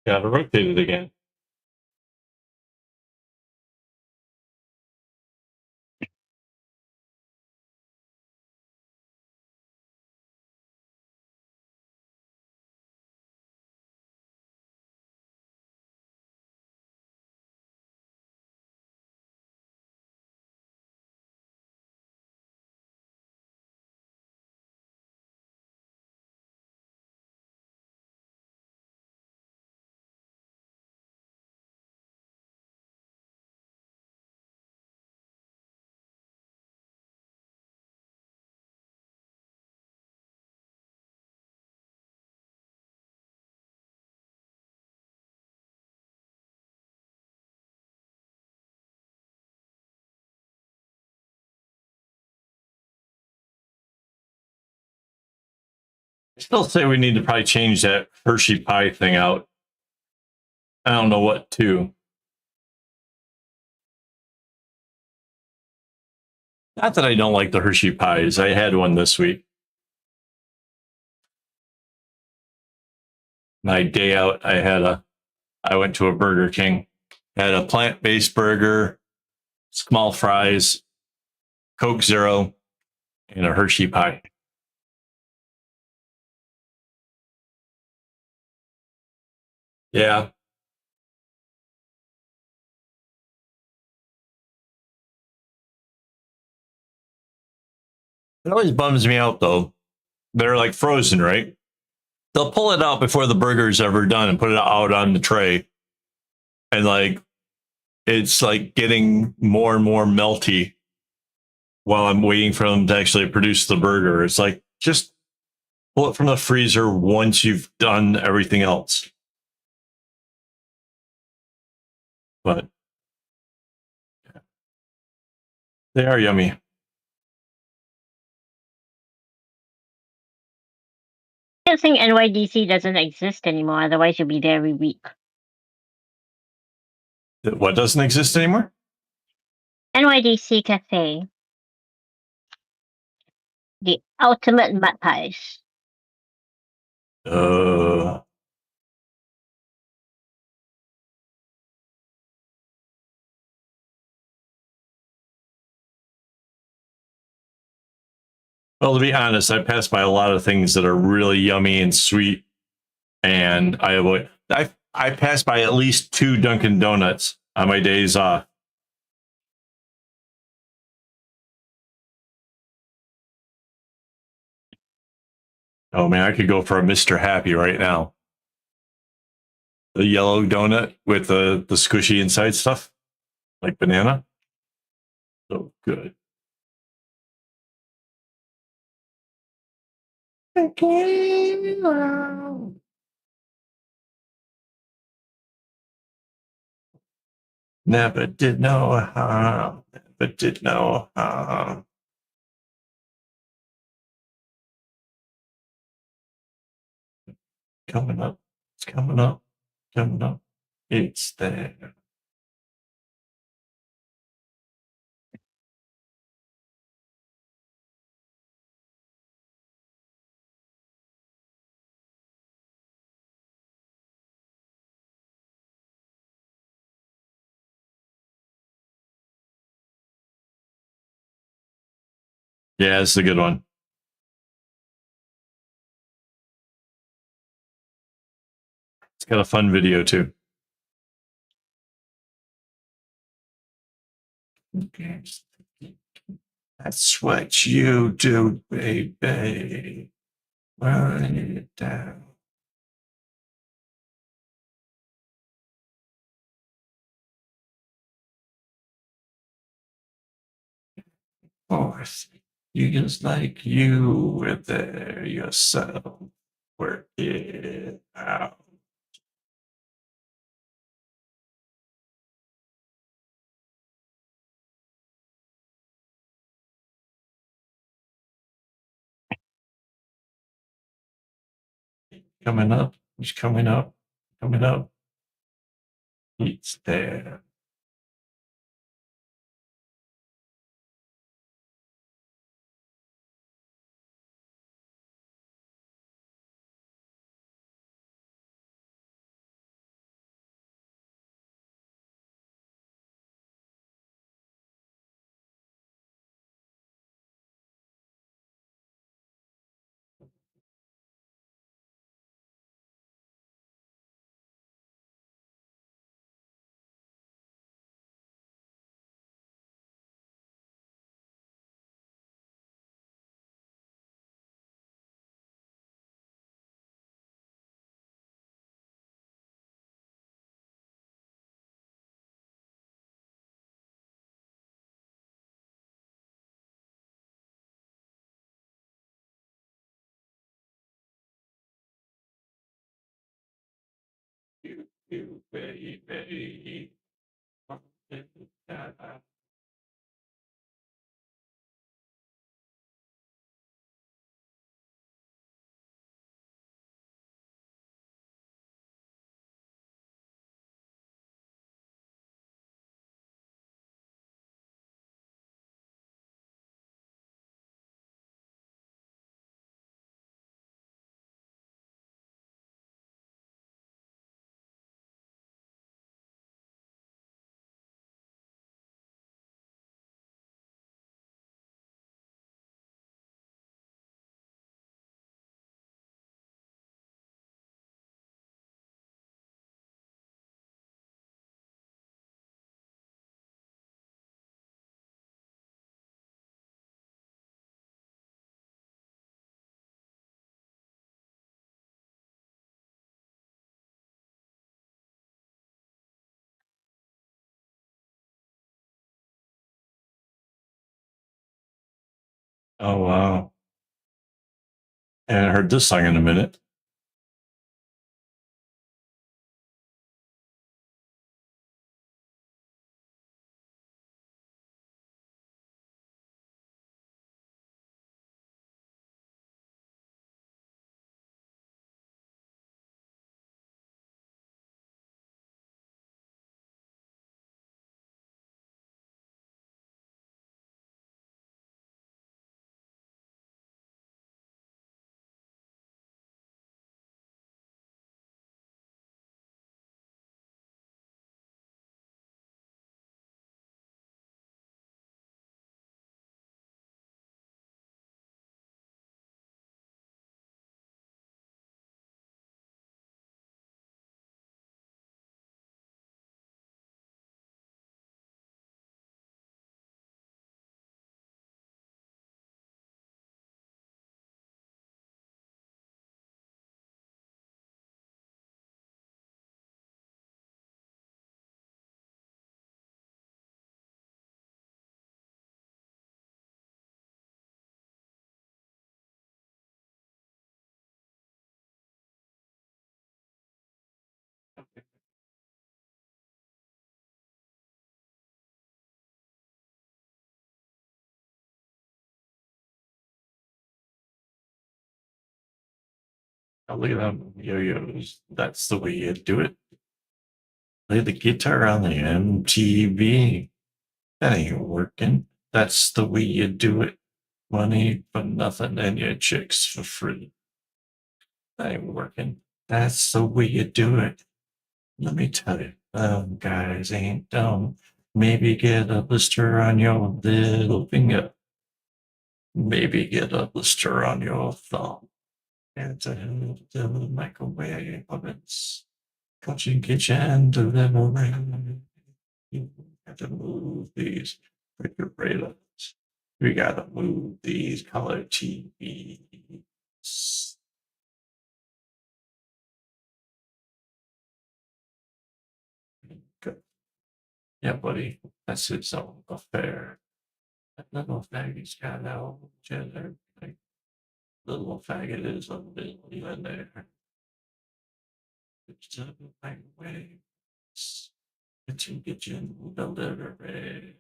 Gotta rotate it again. I still say we need to probably change that Hershey pie thing out. I don't know what to. Not that I don't like the Hershey pies. I had one this week. My day out, I went to a Burger King, had a plant-based burger, small fries, Coke Zero, and a Hershey pie. Yeah. It always bums me out though. They're like frozen, right? They'll pull it out before the burger's ever done and put it out on the tray. And like it's like getting more and more melty while I'm waiting for them to actually produce the burger. It's like just pull it from the freezer once you've done everything else. But they are yummy. I think NYDC doesn't exist anymore. Otherwise, you'll be there every week. What doesn't exist anymore? NYDC Cafe. The ultimate mud pies. Uh, well, to be honest, I pass by a lot of things that are really yummy and sweet, and I avoid. I pass by at least 2 Dunkin' Donuts on my days off. Oh man, I could go for a Mr. Happy right now. The yellow donut with the squishy inside stuff, like banana. So good. Never did know how. Never did know how. Coming up. It's coming up. Coming up. It's there. Yeah, it's a good one. It's got a fun video too. Okay. That's what you do, baby. Run it down. Force. You just like you were there yourself. Work it out. Coming up. He's coming up. Coming up. He's there. you, baby. Oh wow! I haven't heard this song in a minute. Oh, look at them yo-yos. That's the way you do it. Play the guitar on the MTV. That ain't working. That's the way you do it. Money for nothing and your chicks for free. That ain't working. That's the way you do it. Let me tell you, guys ain't dumb. Maybe get a blister on your little finger. Maybe get a blister on your thumb. And to the microwave ovens. Coaching kitchen delivery. You have to move these refrigerators. We gotta move these color TVs. Good. Yeah, buddy. That's his own affair. That little faggot's got out gender. Like, little faggot is a billionaire. It's a microwave. Kitchen delivery.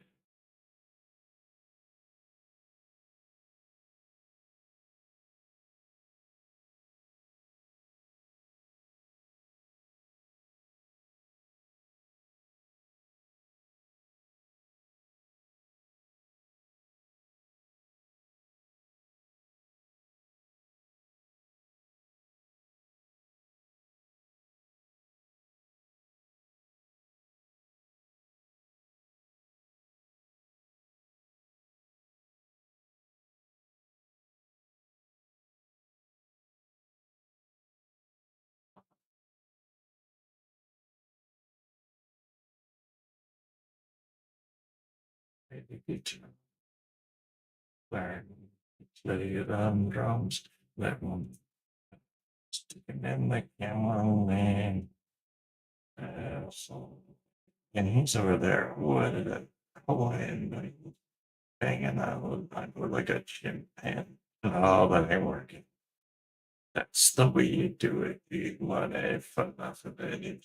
Kitchen. Where play it on drums. That one sticking in the cameraman. So, and he's over there. What did I call him? Banging out like a chimpanzee. Oh, that ain't working. That's the way you do it. You want to have fun off of it.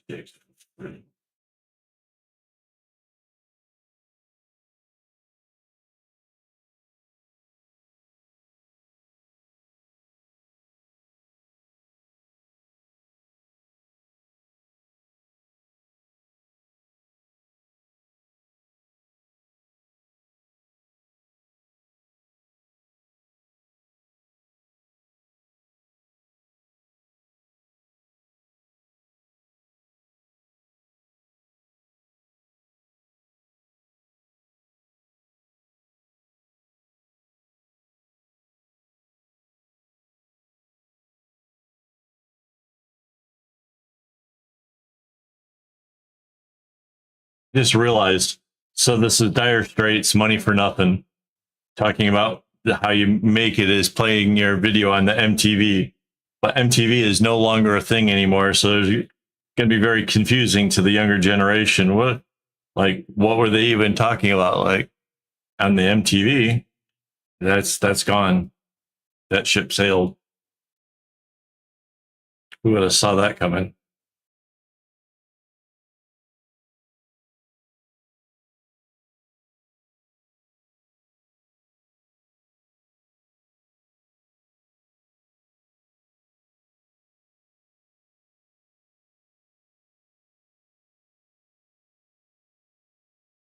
Just realized. So this is Dire Straits, Money for Nothing, talking about how you make it is playing your video on the MTV, but MTV is no longer a thing anymore. So it's going to be very confusing to the younger generation. What were they even talking about? Like on the MTV, that's gone. That ship sailed. Who would have saw that coming?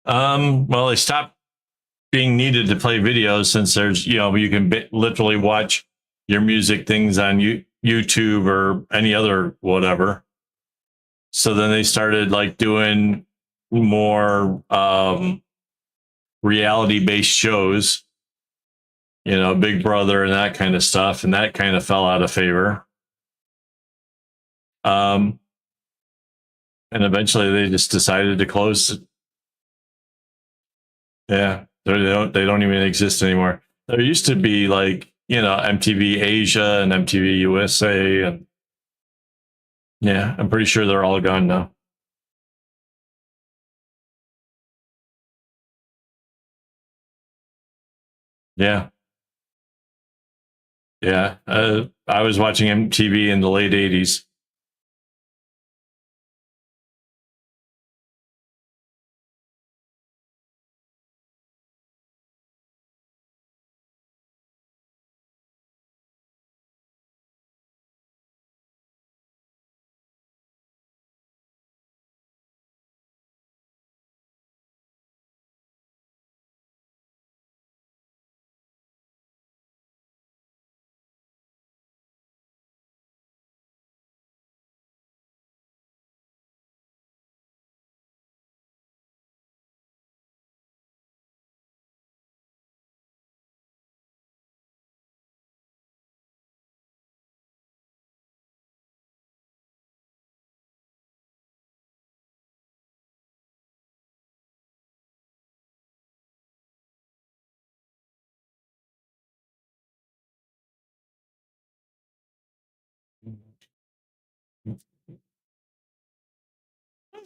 Well, they stopped being needed to play videos since there's, you can literally watch your music things on YouTube or any other whatever. So then they started like doing more reality based shows, Big Brother and that kind of stuff, and that kind of fell out of favor. And eventually they just decided to close. Yeah, they don't even exist anymore. There used to be like, MTV Asia and MTV USA, and yeah, I'm pretty sure they're all gone now. Yeah, yeah. I was watching MTV in the late '80s.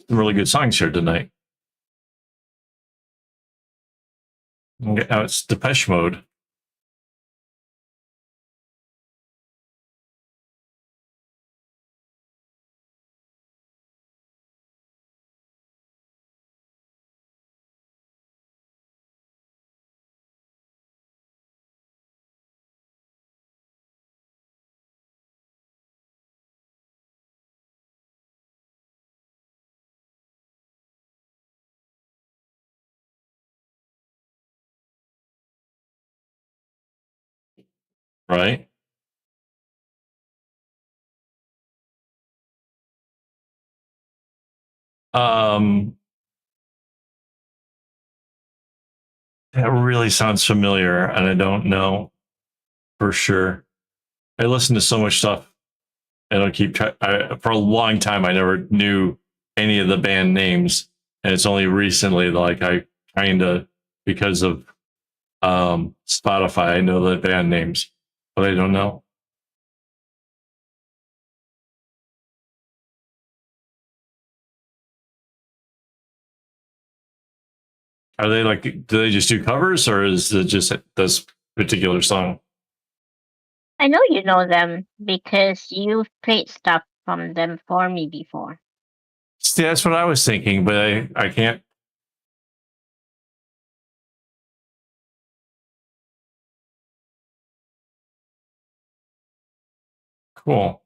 Some really good songs here tonight. Okay, now it's Depeche Mode. Right? Um, that really sounds familiar, and I don't know for sure. I listen to so much stuff. I don't keep track. For a long time, I never knew any of the band names, and it's only recently, like I kind of, because of Spotify, I know the band names, but I don't know. Are they like? Do they just do covers, or is it just this particular song? I know you know them because you've played stuff from them for me before. See, that's what I was thinking, but I can't. Cool.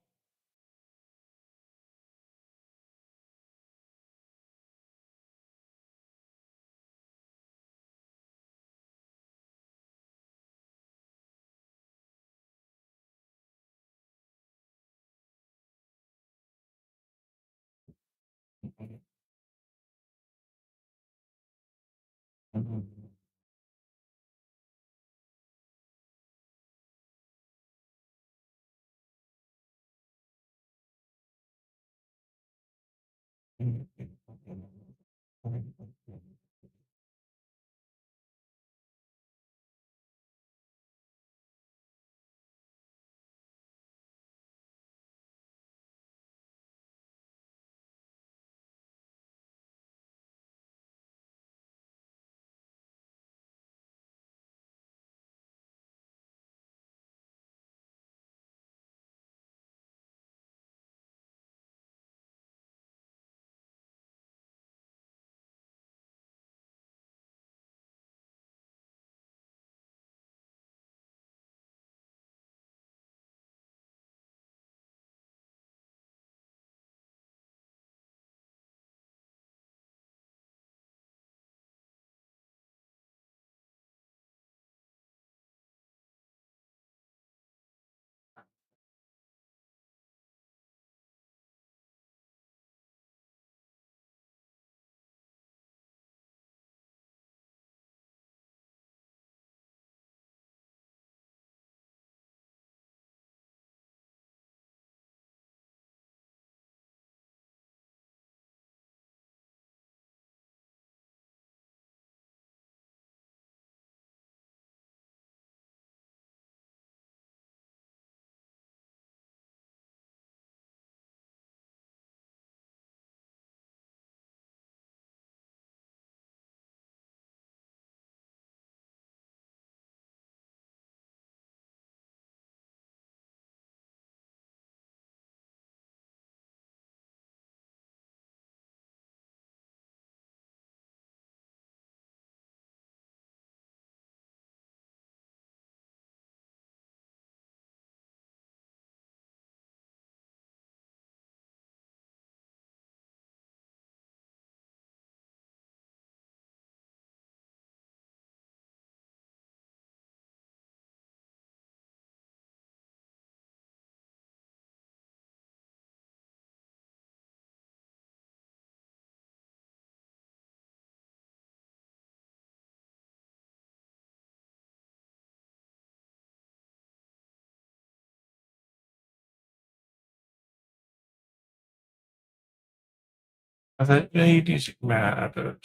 I thought ladies mattered.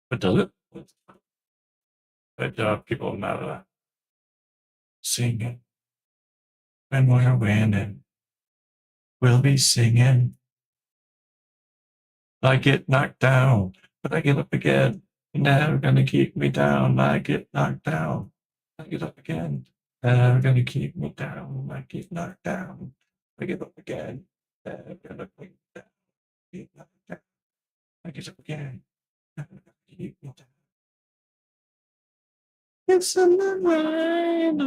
But does it? But people matter. Singing. When we're winning, we'll be singing. I get knocked down, but I get up again. You're never gonna keep me down. I get knocked down. I get up again. Never gonna keep me down. I get knocked down. I get up again. Never gonna keep me down. Get knocked down. I get up again. Never gonna keep me down. It's in the rain.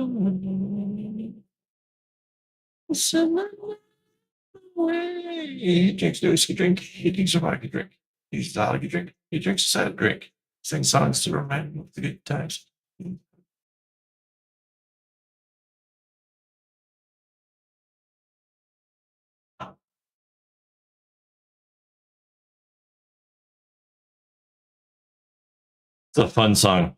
It's in the rain. He drinks the whiskey drink. He drinks a vodka drink. He drinks the alcohol drink. He drinks a cider drink. Sing songs to remind him of the good times. It's a fun song.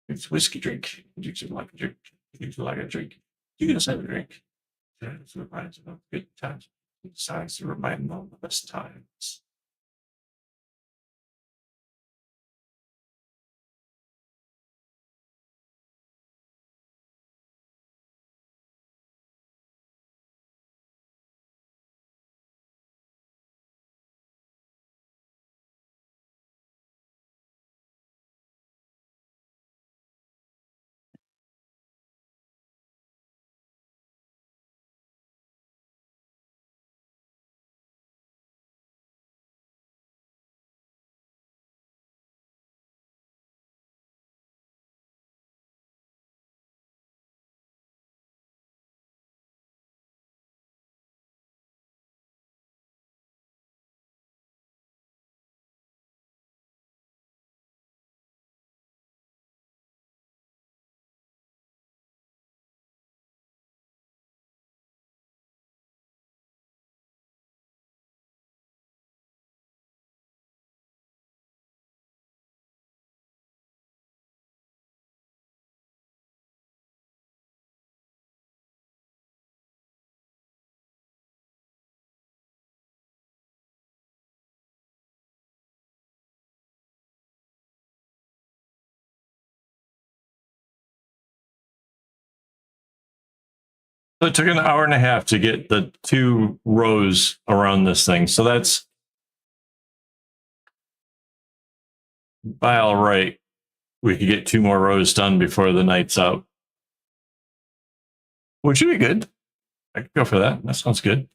It's a whiskey drink. He drinks it like a drink. He drinks it like a drink. You can just have a drink. It reminds him of good times. Signs to remind them of the best times. So it took an hour and a half to get the 2 rows around this thing. So that's by all right. We could get 2 more rows done before the night's out. Which would be good. I could go for that. That sounds good.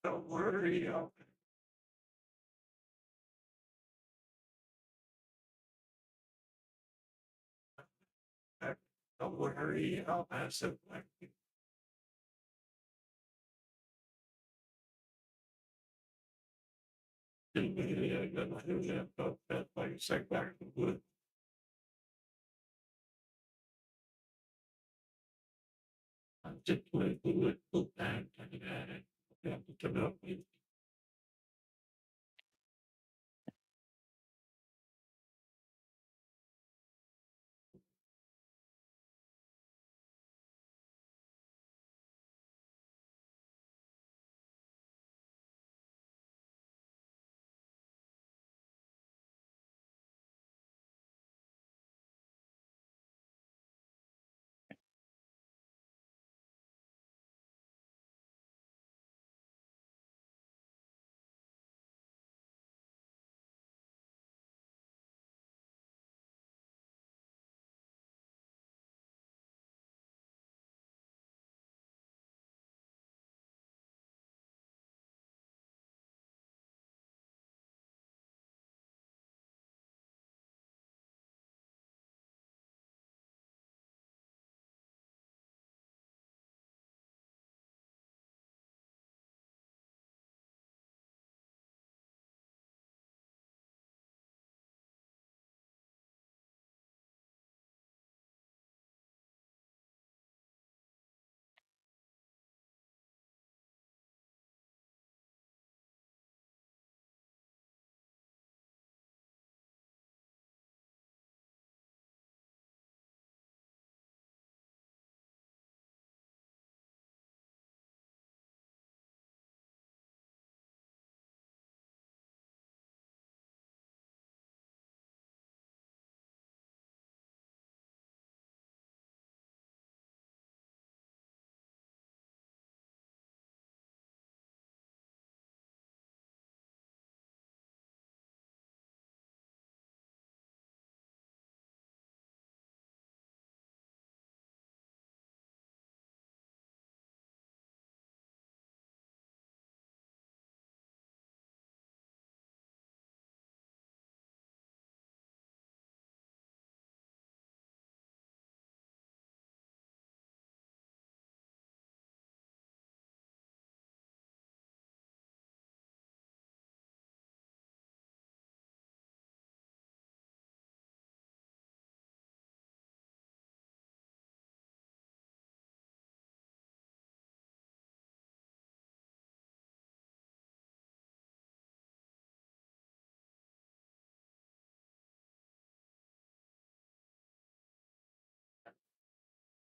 Don't worry. Don't worry. I'll pass it back.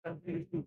In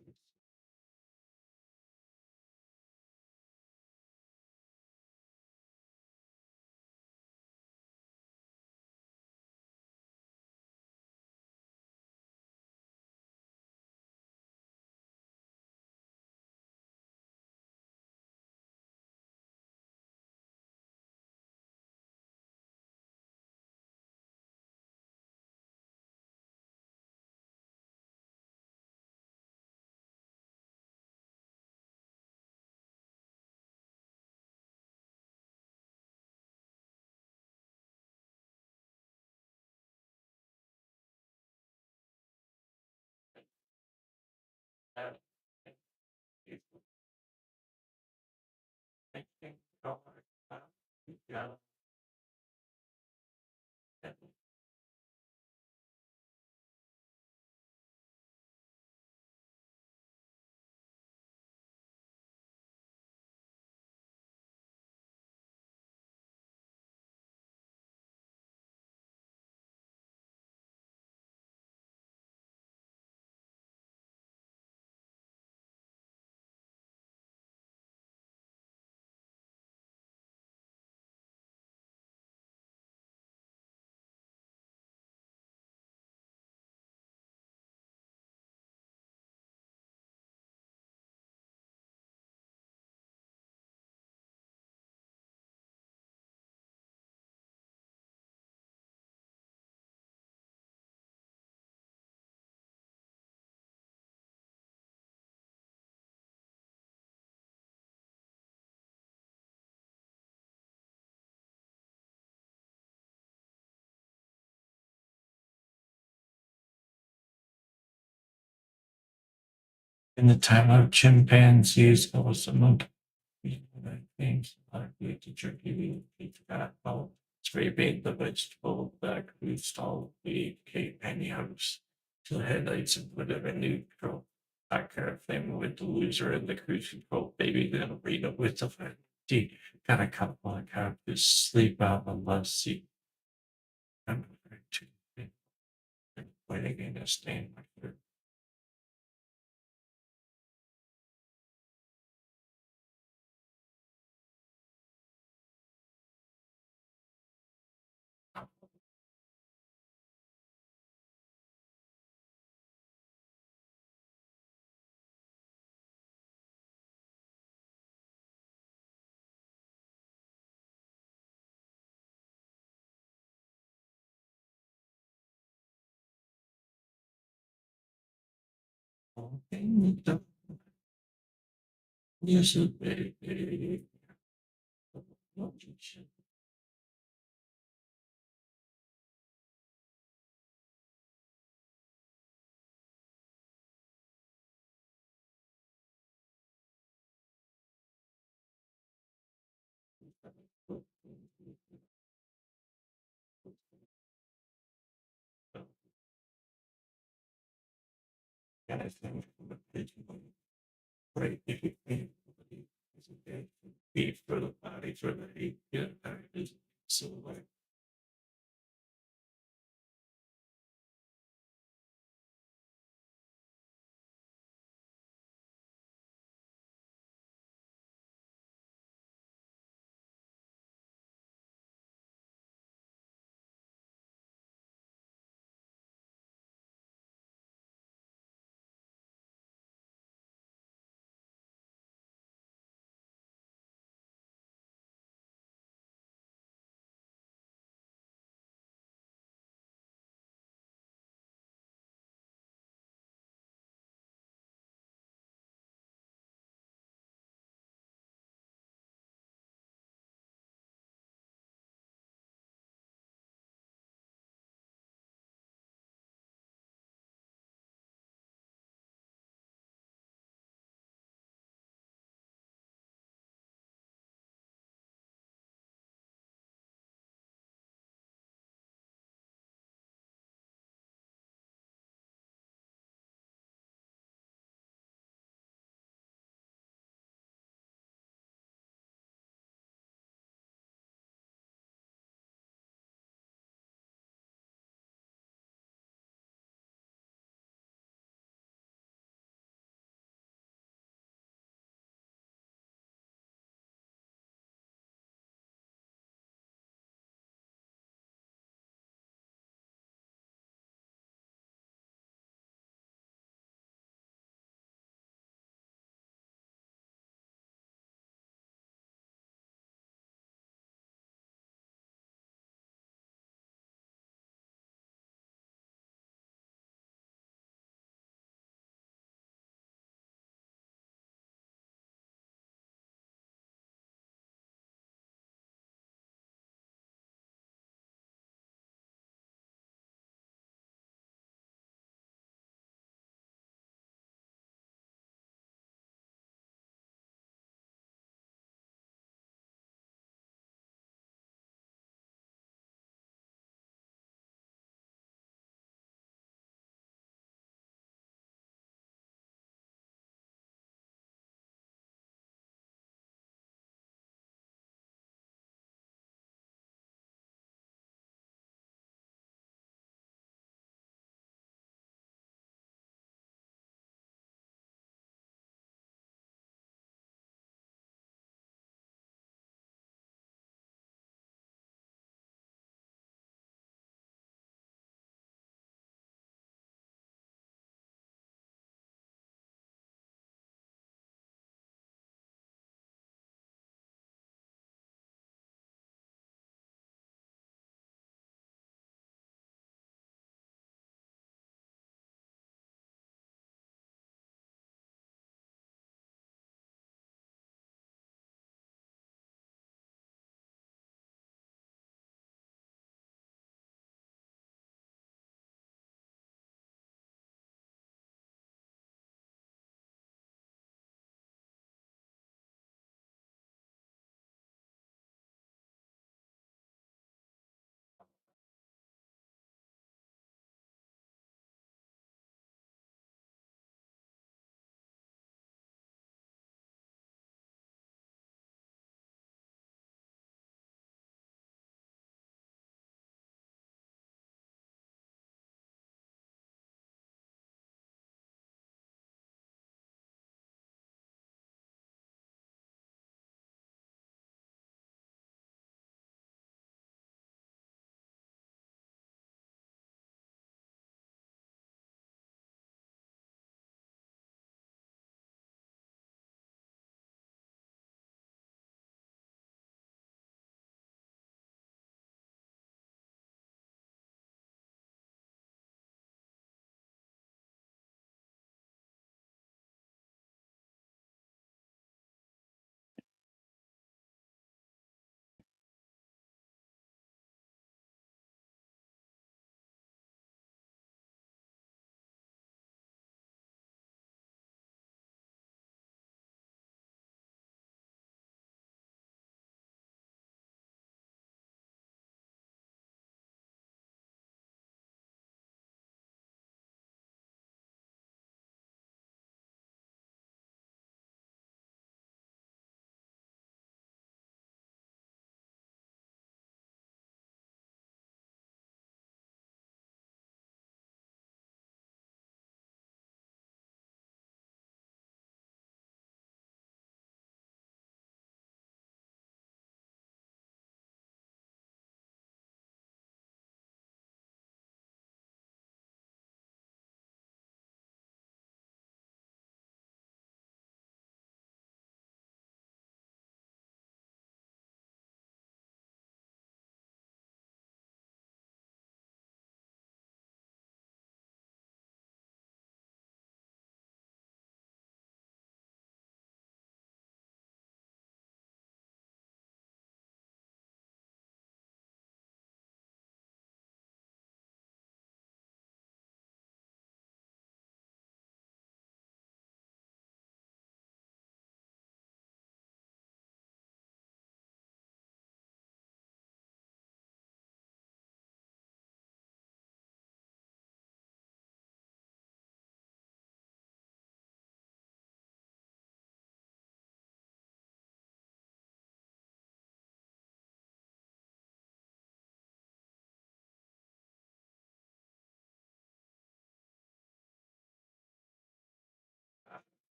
the time of chimpanzees, there was a monkey. Things like the teacher giving about scraping the vegetable that greased all the cake pantyhose to the headlights and put it in neutral. I kind of thing with the loser and the cruise control baby, then read it with the fancy kind of couple of characters sleep out the love seat. I'm going to waiting in a stand like here. Yes, baby. And I think right, beef for the body, for the heat, yeah, so like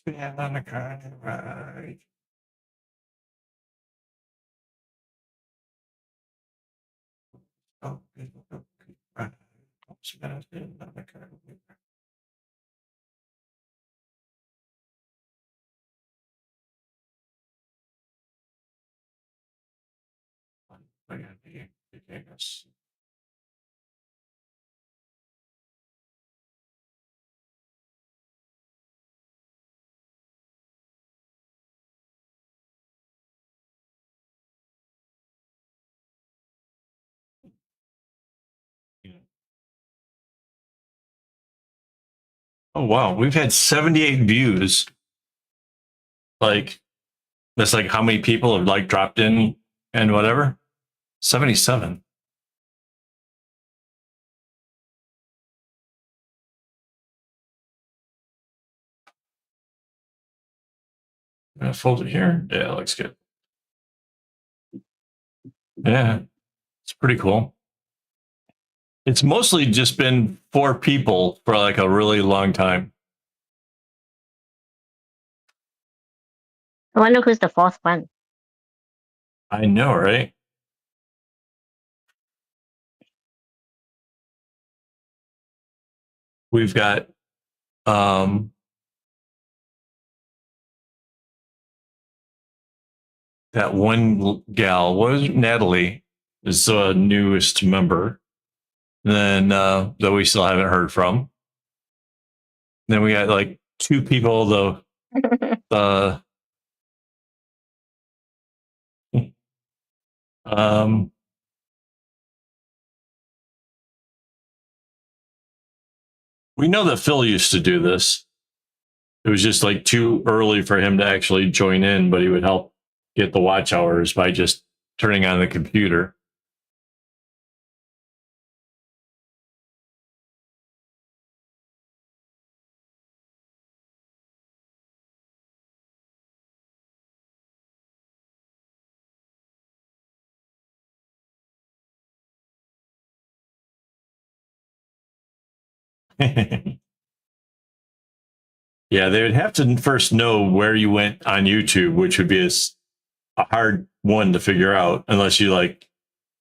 Stand on the kind of ride. Oh, right. Stand on the kind of ride. I got the yes. Oh wow, we've had 78 views. Like that's like how many people have like dropped in and whatever. 77. I'm gonna fold it here. Yeah, that looks good. Yeah, it's pretty cool. It's mostly just been 4 people for like a really long time. I wonder who's the fourth one. I know, right? We've got um that one gal, what was it? Natalie, is the newest member. Then that we still haven't heard from. Then we got like 2 people the um we know that Phil used to do this. It was just like too early for him to actually join in, but he would help get the watch hours by just turning on the computer. Yeah, they would have to first know where you went on YouTube, which would be a hard one to figure out unless you like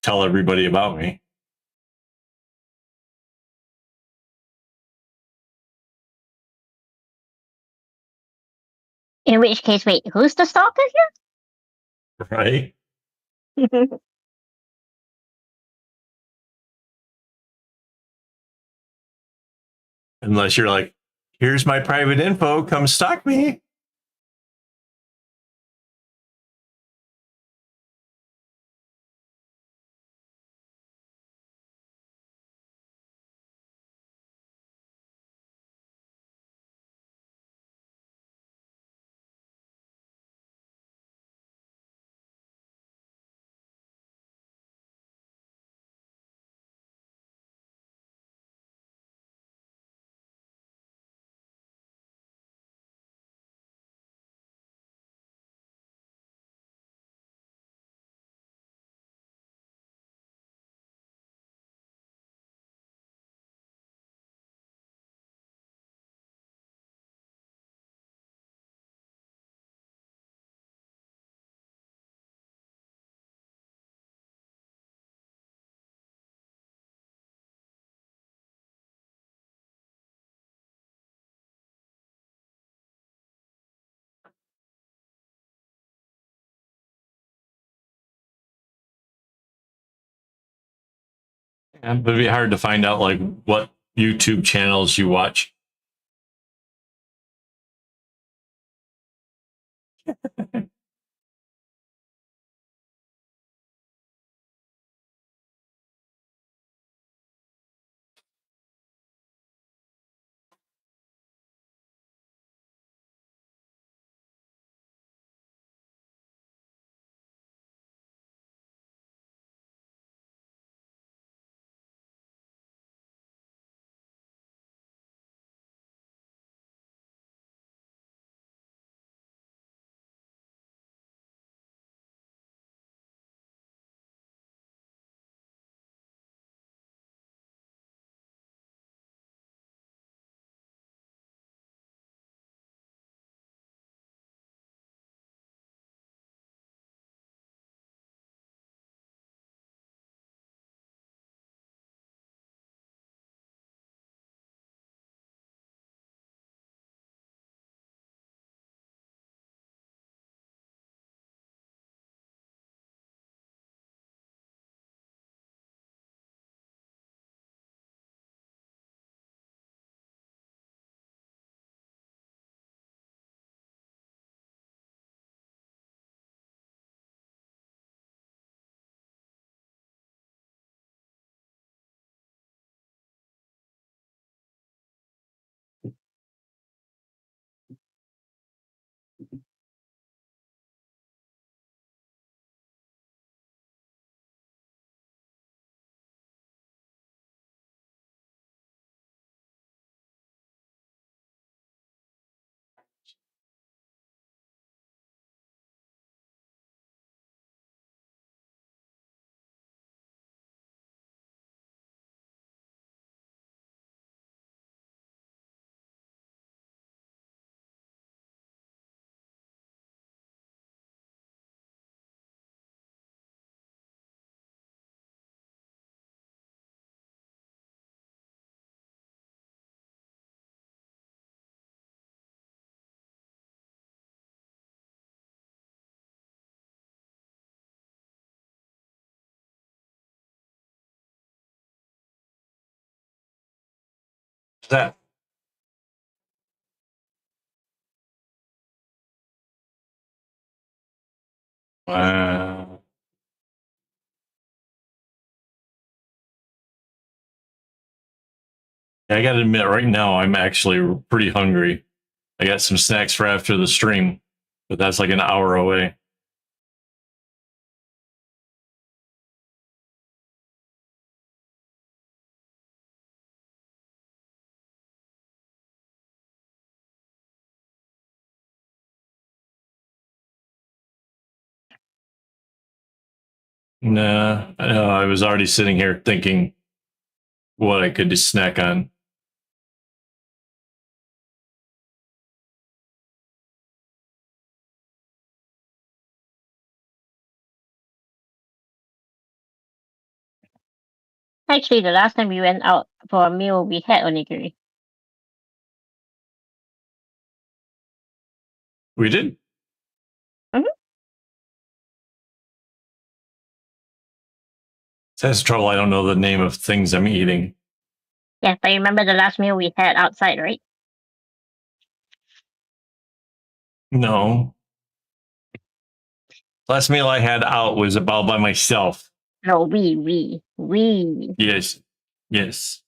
tell everybody about me. In which case, wait, who's the stalker Right? here? Unless you're like, here's my private info, come stalk me. Yeah, but it'd be hard to find out like what YouTube channels you watch. That. Uh, I got to admit, right now I'm actually pretty hungry. I got some snacks for after the stream, but that's like an hour away. Nah, I was already sitting here thinking what I could just snack on. Actually, the last time we went out for a meal, we had onigiri. We did. Mhm. That's the trouble. I don't know the name of things I'm eating. Yeah, but you remember the last meal we had outside, right? No. Last meal I had out was all by myself. No, we. Yes. Yes.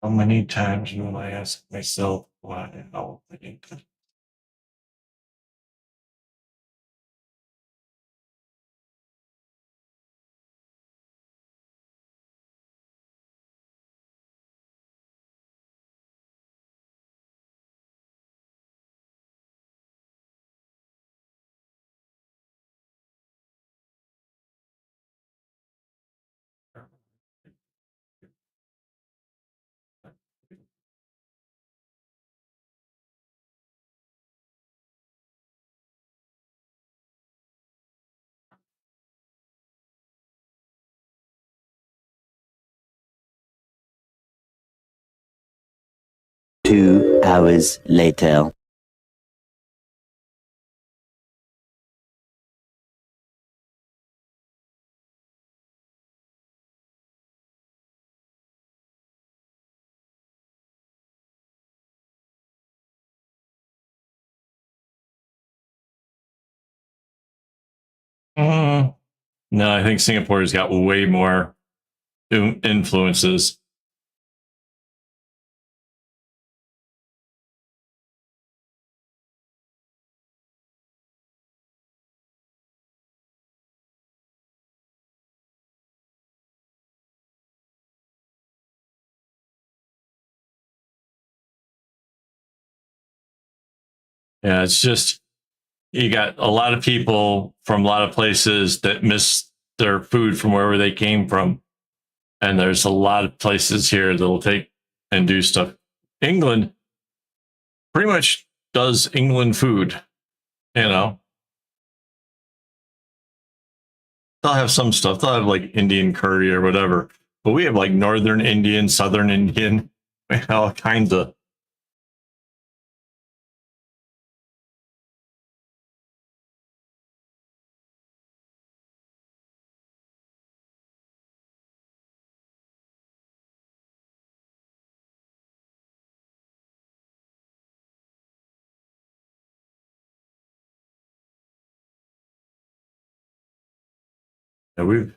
How many times will I ask myself why? How many times? Two hours later. No, I think Singapore's got way more influences. Yeah, it's just you got a lot of people from a lot of places that miss their food from wherever they came from. And there's a lot of places here that'll take and do stuff. England pretty much does England food, you know. They'll have some stuff. They'll have like Indian curry or whatever. But we have like Northern Indian, Southern Indian, all kinds of. Yeah, we've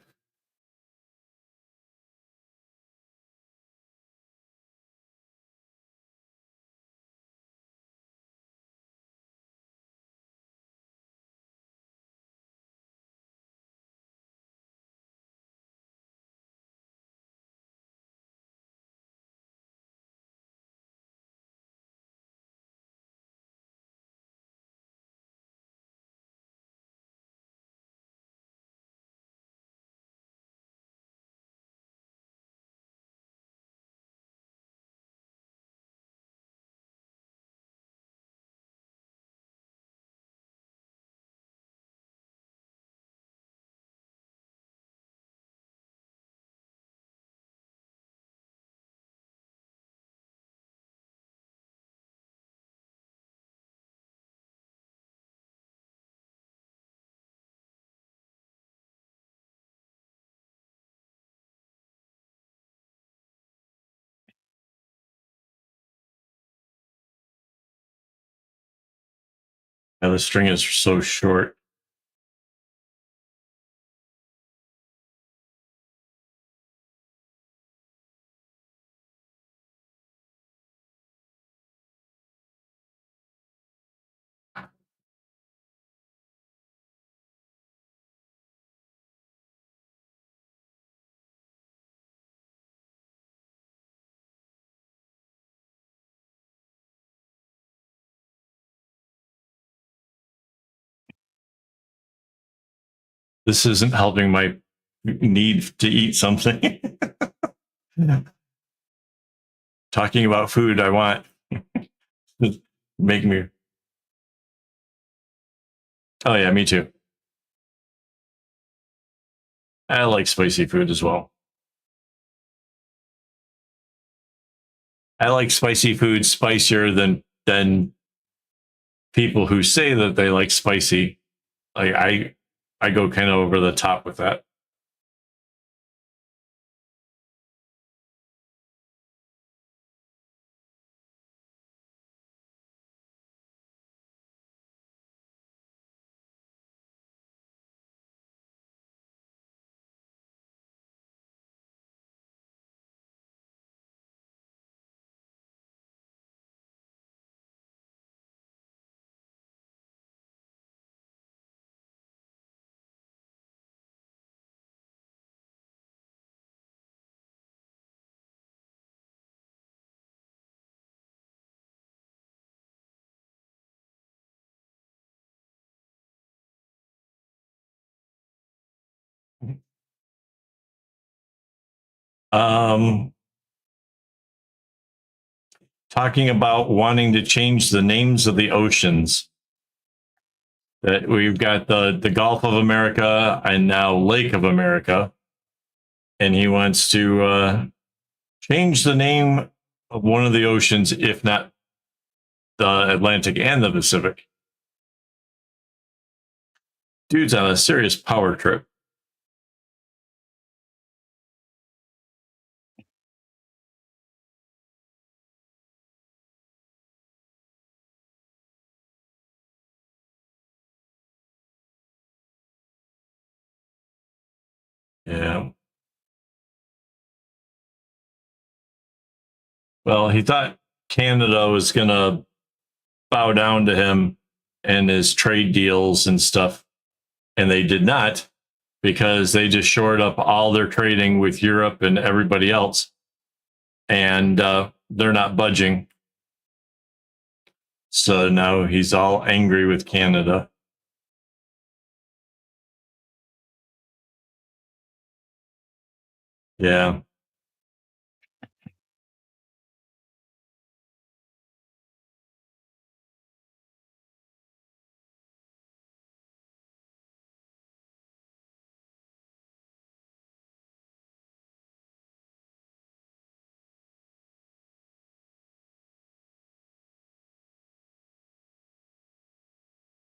the string is so short. This isn't helping my need to eat something. Talking about food I want make me. Oh yeah, me too. I like spicy food as well. I like spicy food spicier than people who say that they like spicy. Like I go kind of over the top with that. Um, Talking about wanting to change the names of the oceans. That we've got the Gulf of America and now Lake of America, and he wants to change the name of one of the oceans, if not the Atlantic and the Pacific. Dude's on a serious power trip. Yeah. Well, he thought Canada was going to bow down to him and his trade deals and stuff, and they did not, because they just shored up all their trading with Europe and everybody else, and they're not budging. So now he's all angry with Canada. Yeah.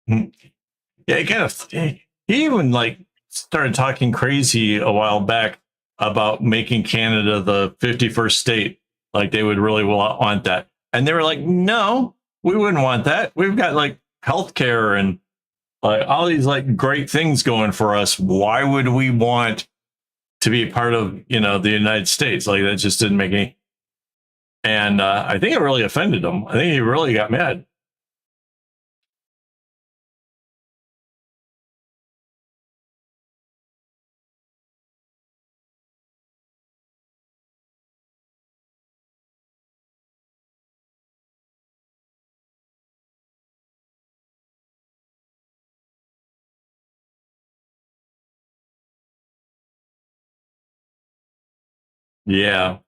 Yeah, he kind of, he even like started talking crazy a while back about making Canada the 51st state. Like they would really want that. And they were like, no, we wouldn't want that. We've got like healthcare and Like all these like great things going for us. Why would we want to be part of, you know, the United States? Like that just didn't make any. And I think it really offended him. I think he really got mad. Yeah.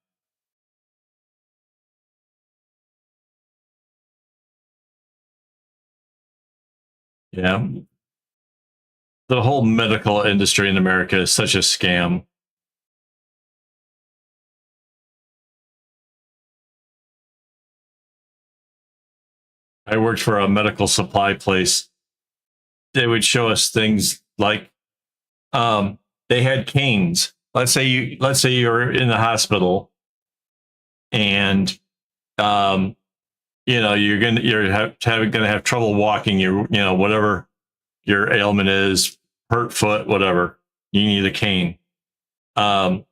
Yeah. The whole medical industry in America is such a scam. I worked for a medical supply place. They would show us things like they had canes. Let's say you're in the hospital and you know gonna have trouble walking. You know whatever your ailment is, hurt foot, whatever. You need a cane. Um,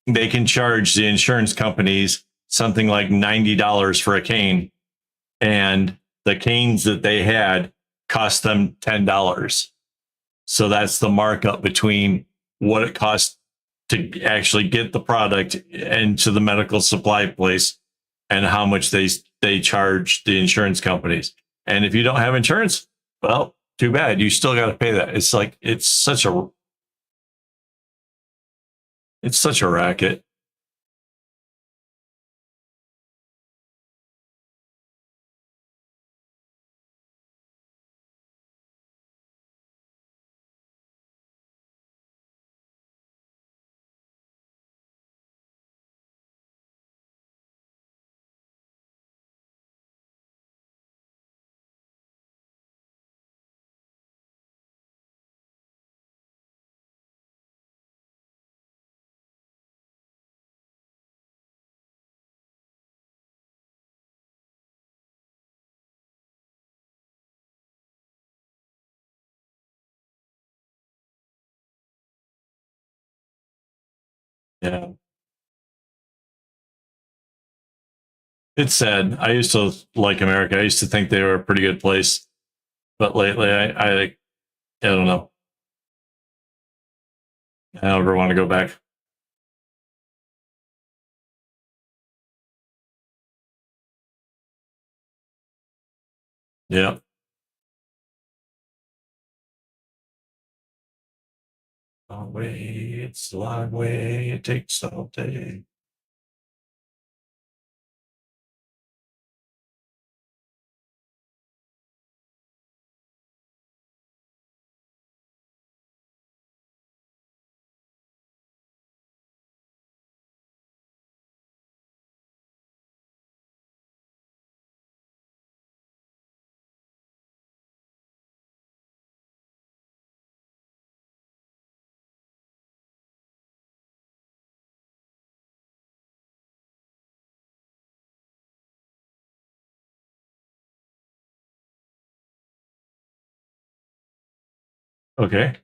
they can charge the insurance companies something like $90 for a cane, and the canes that they had cost them $10. So that's the markup between what it costs to actually get the product into the medical supply place and how much they charge the insurance companies. And if you don't have insurance, well, too bad. You still got to pay that. It's like it's such a racket. Yeah. It's sad. I used to like America. I used to think they were a pretty good place, but lately I don't know. I don't ever want to go back. Yeah. Long way, it's a long way. It takes all day. Okay.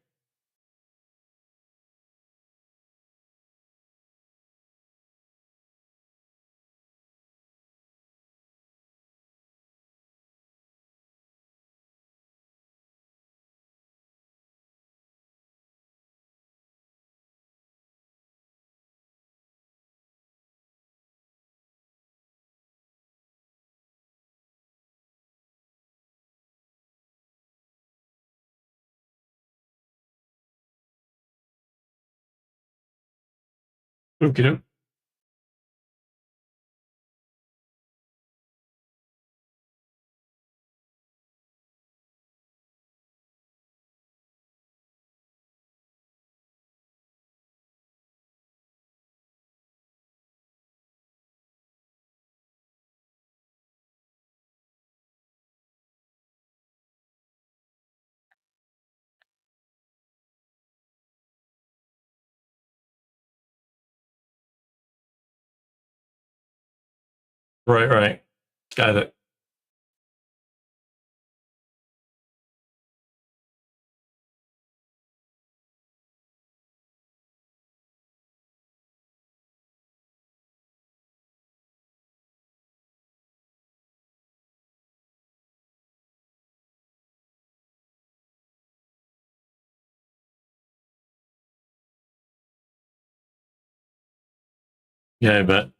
Okay. Right, right. Got it. Yeah, I bet.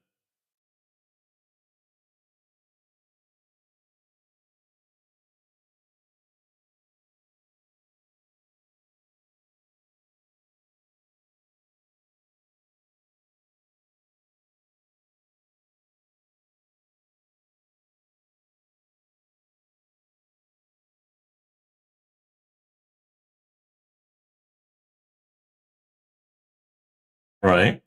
Right.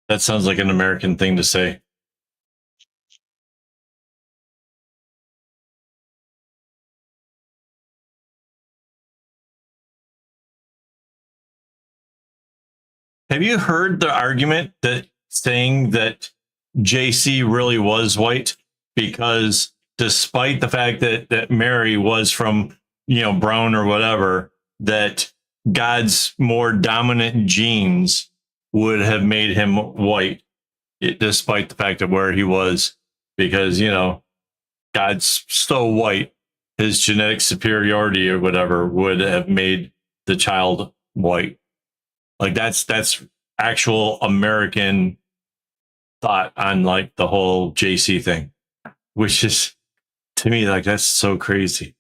That sounds like an American thing to say. Have you heard the argument that saying that JC really was white because despite the fact that Mary was from, brown or whatever, that God's more dominant genes would have made him white, despite the fact of where he was, because, God's so white, his genetic superiority or whatever would have made the child white. Like that's actual American thought on like the whole JC thing, which is to me like that's so crazy.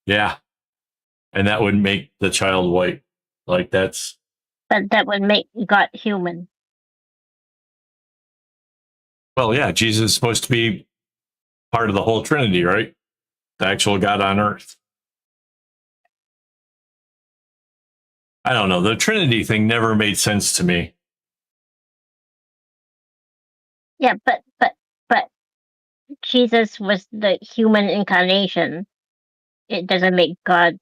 Yeah, and that would make the child white. Like that's But that would make God human. well, yeah. Jesus is supposed to be part of the whole Trinity, right? The actual God on earth. I don't know. The Trinity thing never made sense to me. Yeah, but Jesus was the human incarnation. It doesn't make God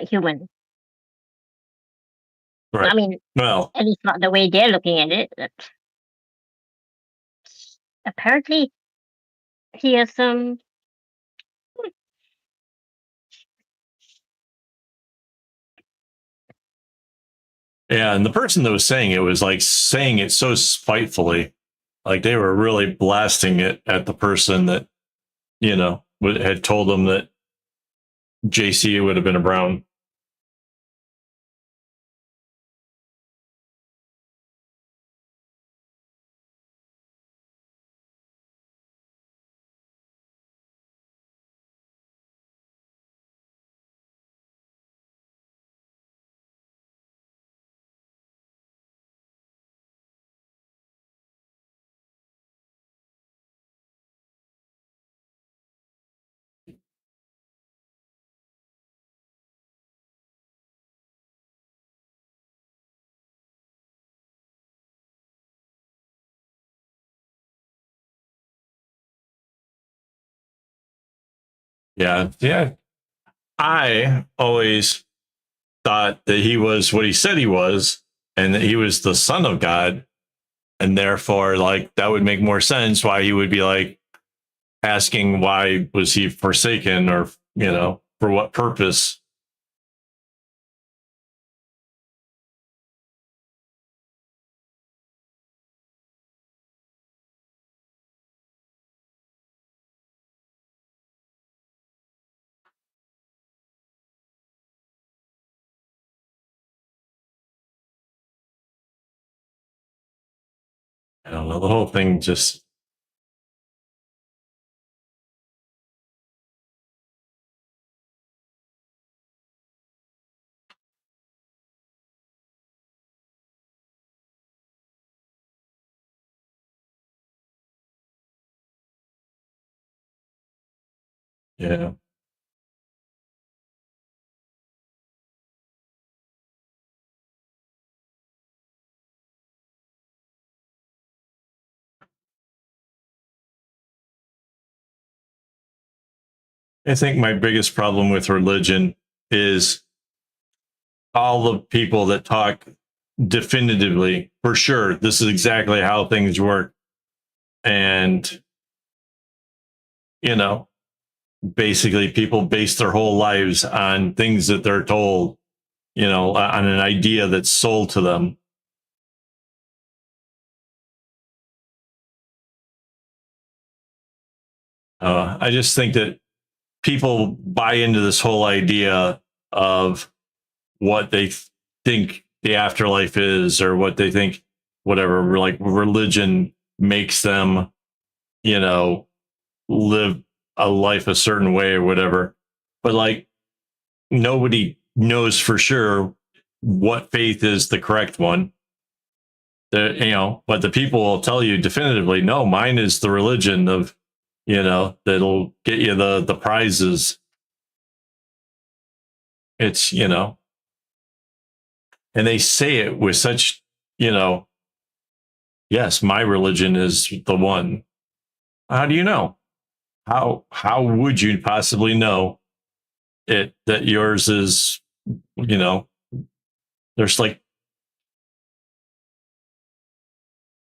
human. Right. I mean, Well, at least not the way they're looking at it. Apparently, he has Yeah, and the person that was saying it was like saying it so spitefully, like they were really blasting it at the person that had told them that JC would have been a Brown. Yeah, yeah. I always thought that he was what he said he was, and that he was the son of God, and therefore, like that would make more sense why he would be like asking why was he forsaken, or for what purpose. I don't know. The whole thing just, yeah. I think my biggest problem with religion is all the people that talk definitively, for sure, this is exactly how things work. And, you know, basically people base their whole lives on things that they're told, on an idea that's sold to them. I just think that people buy into this whole idea of what they think the afterlife is, or what they think, whatever, like religion makes them, live a life a certain way or whatever. But like nobody knows for sure what faith is the correct one. But the people will tell you definitively, no, mine is the religion of, that'll get you the prizes. It's, and they say it with such, you know, yes, my religion is the one. How do you know? How would you possibly know it that yours is, you know, there's like,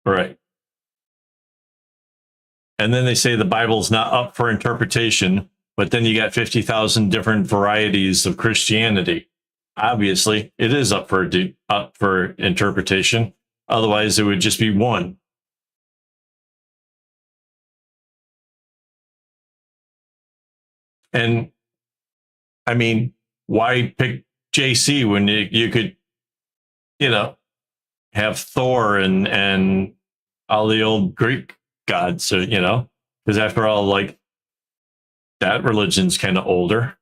right. And then they say the Bible's not up for interpretation, but then you got 50,000 different varieties of Christianity. Obviously, it is up for interpretation. Otherwise, it would just be one. And I mean, why pick JC when you could, you know, have Thor and all the old Greek gods? So, because after all, like that religion's kind of older,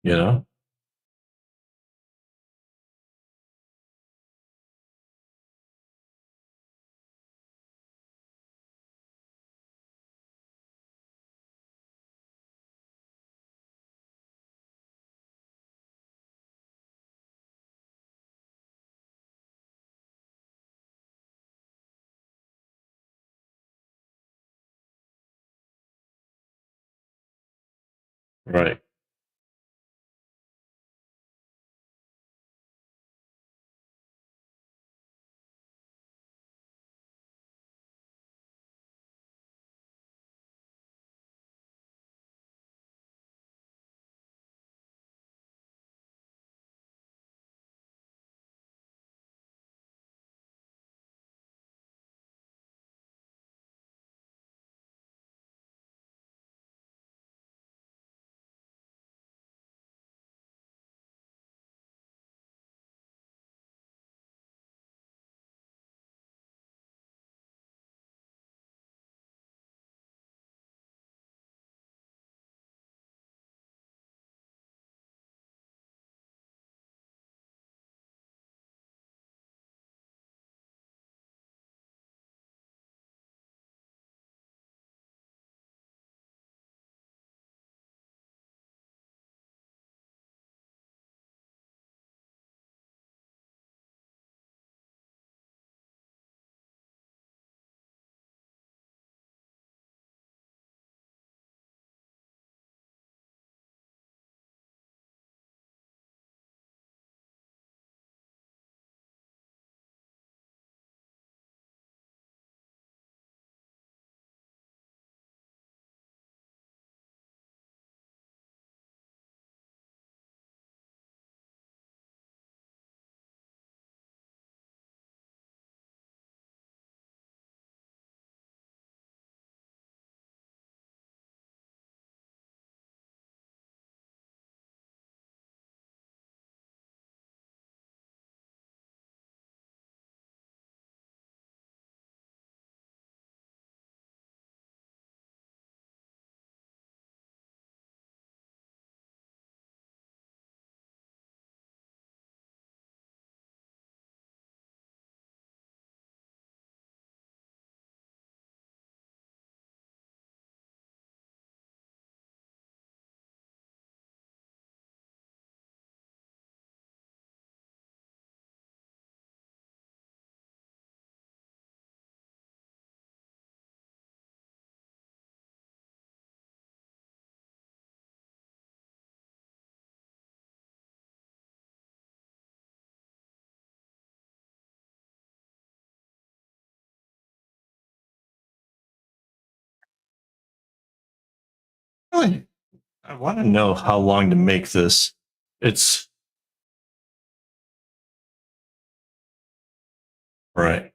you know. Right. I want to know how long to make this. It's right.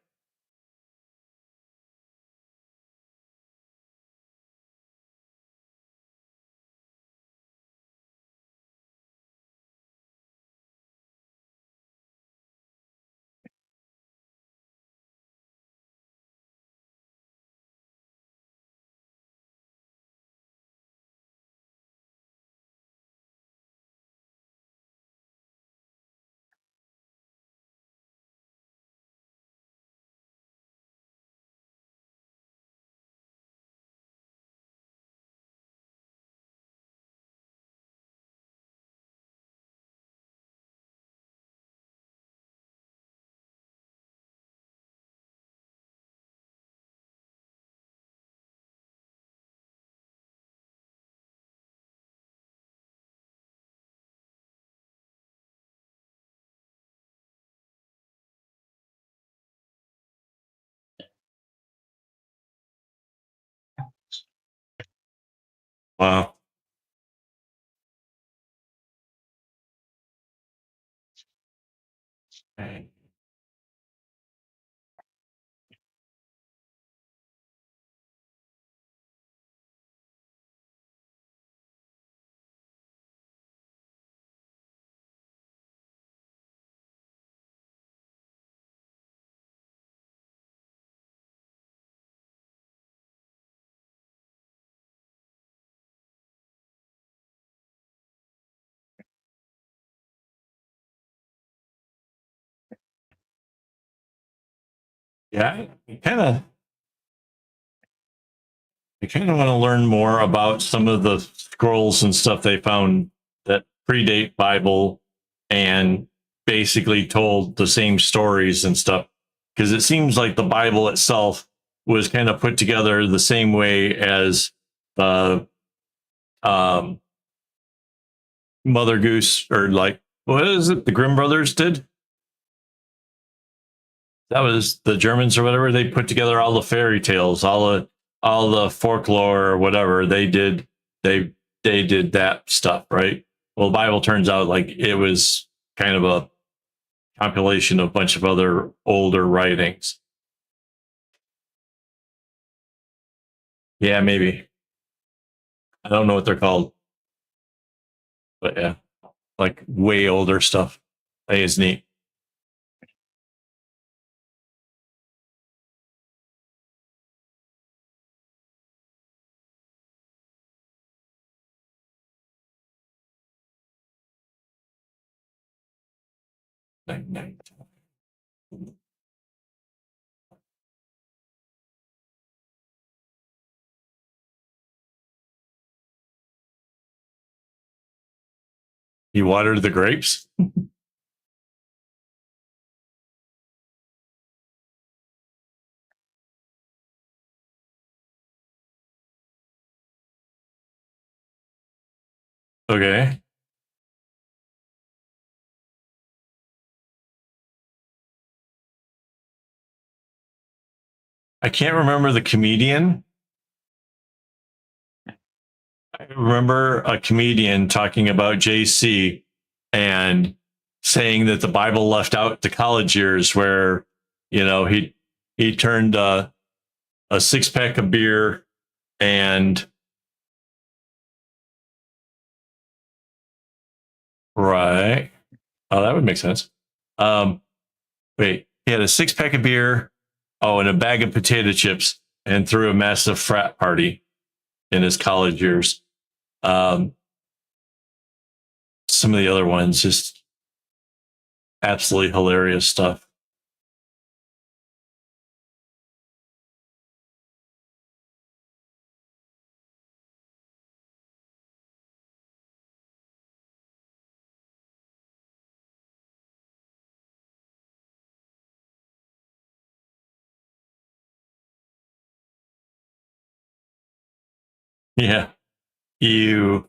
Wow. Yeah, I kind of want to learn more about some of the scrolls and stuff they found that predate Bible and basically told the same stories and stuff. Because it seems like the Bible itself was kind of put together the same way as the Mother Goose, or like, what is it? The Grimm brothers did. That was the Germans or whatever. They put together all the fairy tales, all the folklore or whatever. They did that stuff, right? Well, the Bible turns out like it was kind of a compilation of a bunch of other older writings. Yeah, maybe. I don't know what they're called, but yeah, like way older stuff. I think it's neat. You watered the grapes? Okay. I can't remember the comedian. I remember a comedian talking about JC and saying that the Bible left out the college years where, he turned a 6 pack of beer and right. Oh, that would make sense. Um, Wait, he had a 6 pack of beer, oh, and a bag of potato chips and threw a massive frat party in his college years. Um, some of the other ones, just absolutely hilarious stuff. Yeah. You.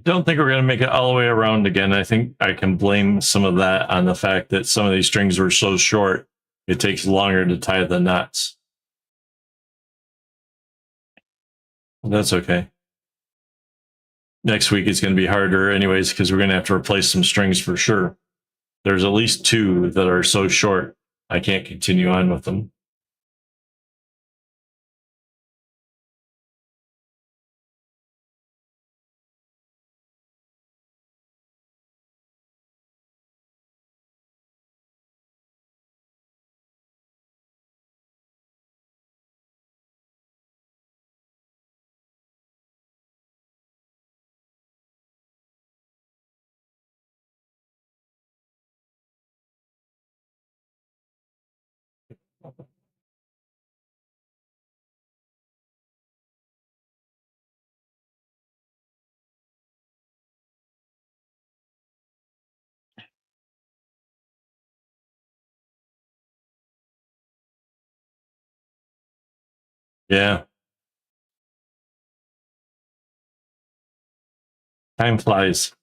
don't think we're going to make it all the way around again. I think I can blame some of that on the fact that some of these strings were so short, it takes longer to tie the knots. That's okay. Next week is going to be harder anyways, because we're going to have to replace some strings for sure. There's at least 2 that are so short, I can't continue on with them. Yeah. Time flies.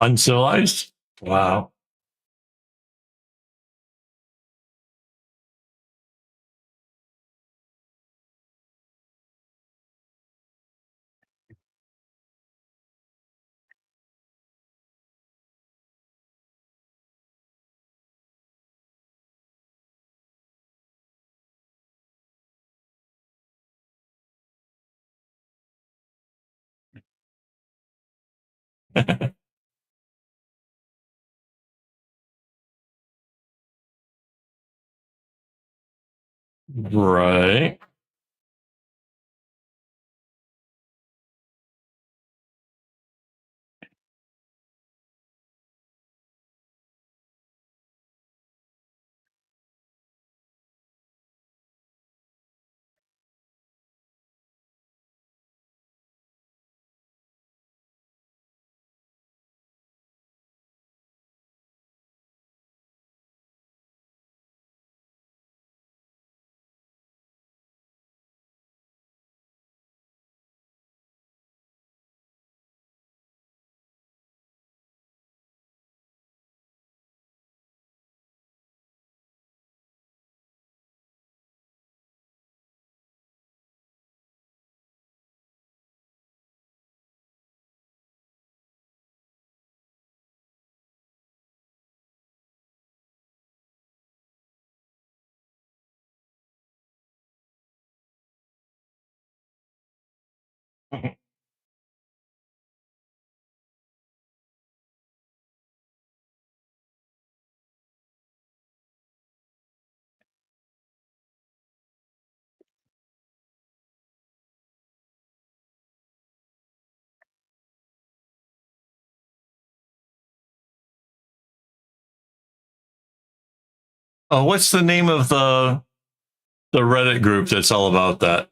Uncivilized? Wow. Right. Oh, what's the name of the Reddit group that's all about that?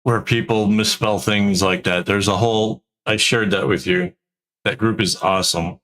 Where people misspell things like that. There's a whole, I shared that with you. That group is awesome.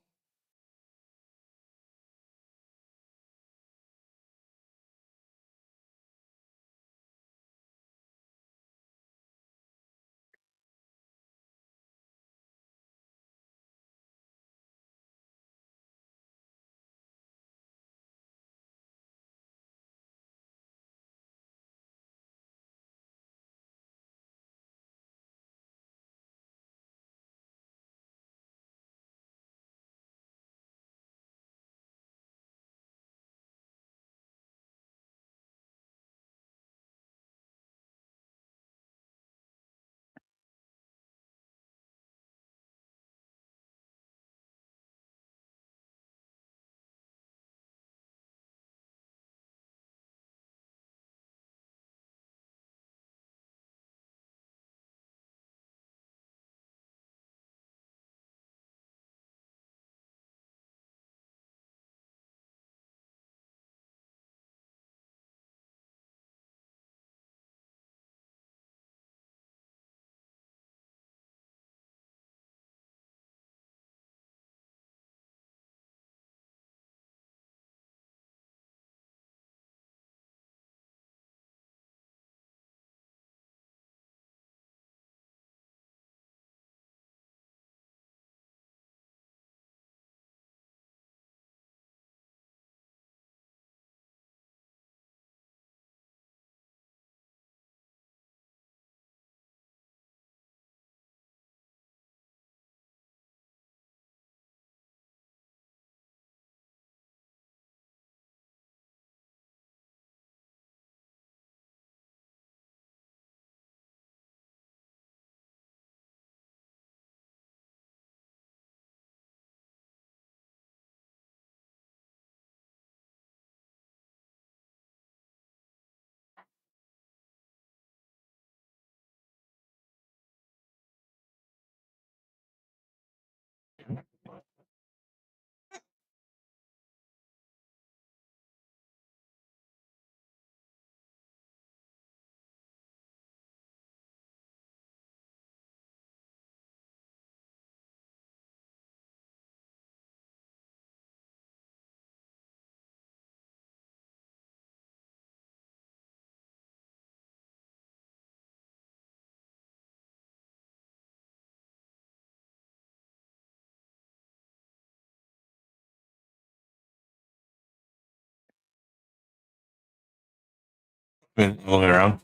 All the way around.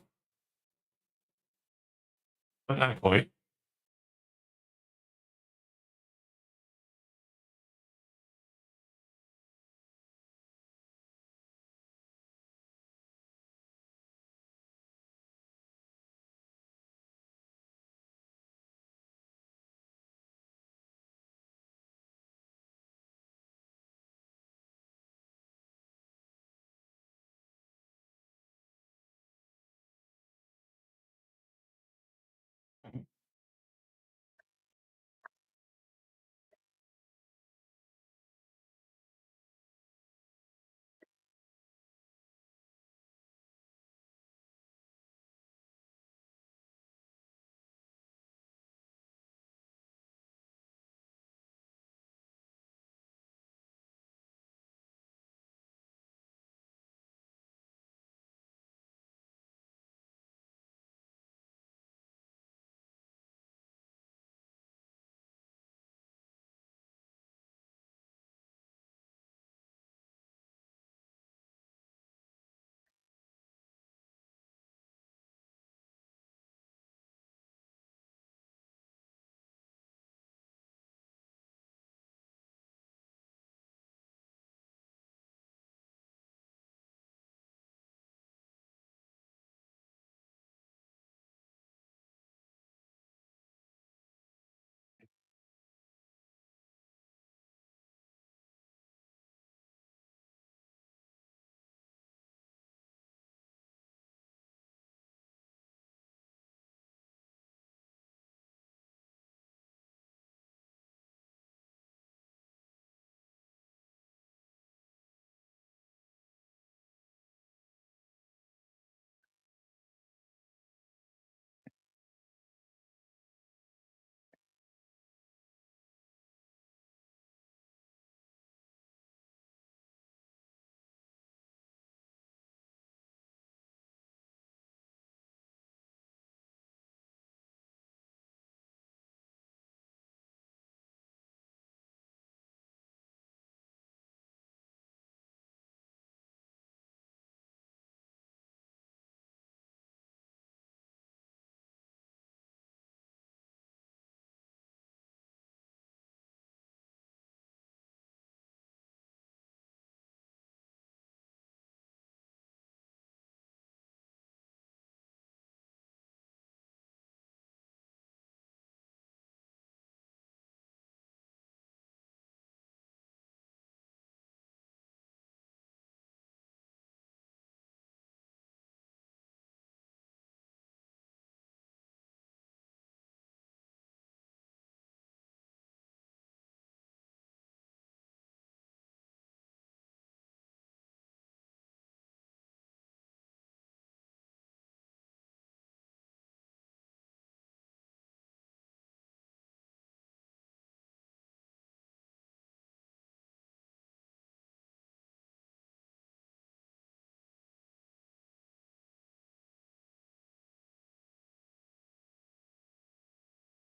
But not quite.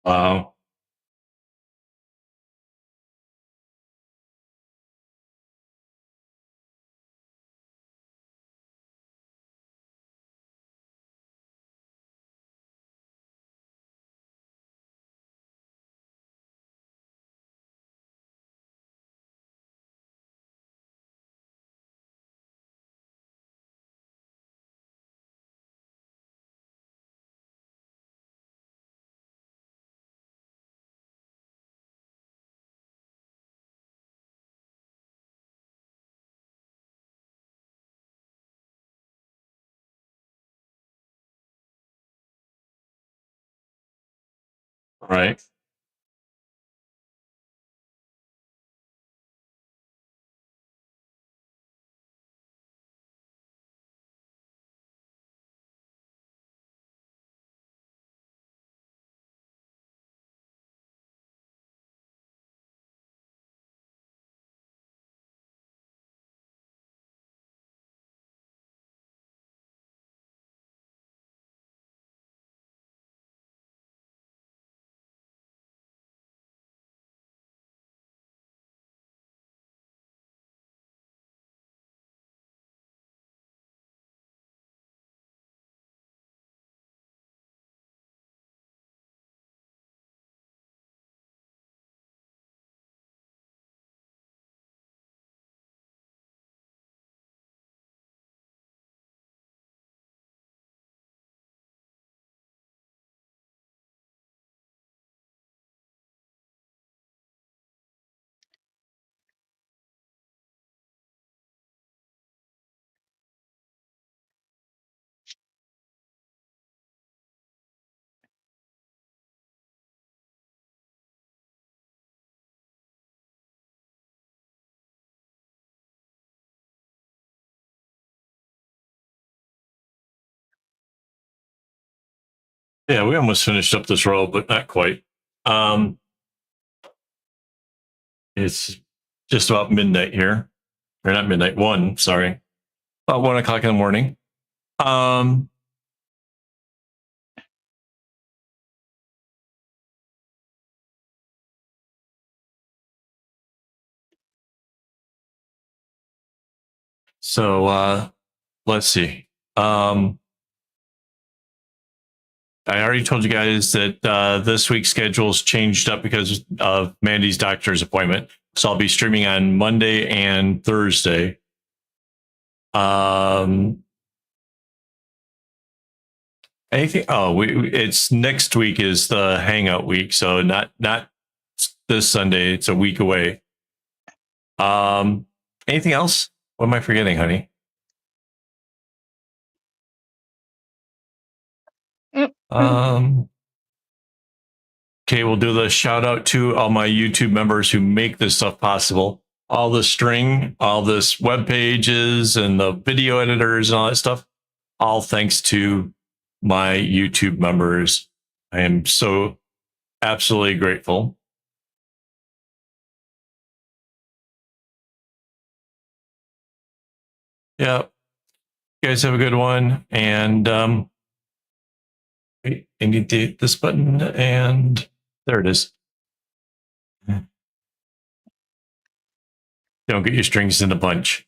Wow. Right. Yeah, we almost finished up this row, but not quite. It's just about midnight here, or not midnight, 1, sorry. About 1 o'clock in the morning. So let's see. I already told you guys that this week's schedule's changed up because of Mandy's doctor's appointment. So I'll be streaming on Monday and Thursday. Anything? Oh, it's next week is the hangout week, so not this Sunday. It's a week away. Anything else? What am I forgetting, honey? Okay, we'll do the shout out to all my YouTube members who make this stuff possible. All the string, all this web pages and the video editors and all that stuff. All thanks to my YouTube members. I am so absolutely grateful. Yeah. You guys have a good one. And wait, I need to hit this button and there it is. Don't get your strings in a bunch.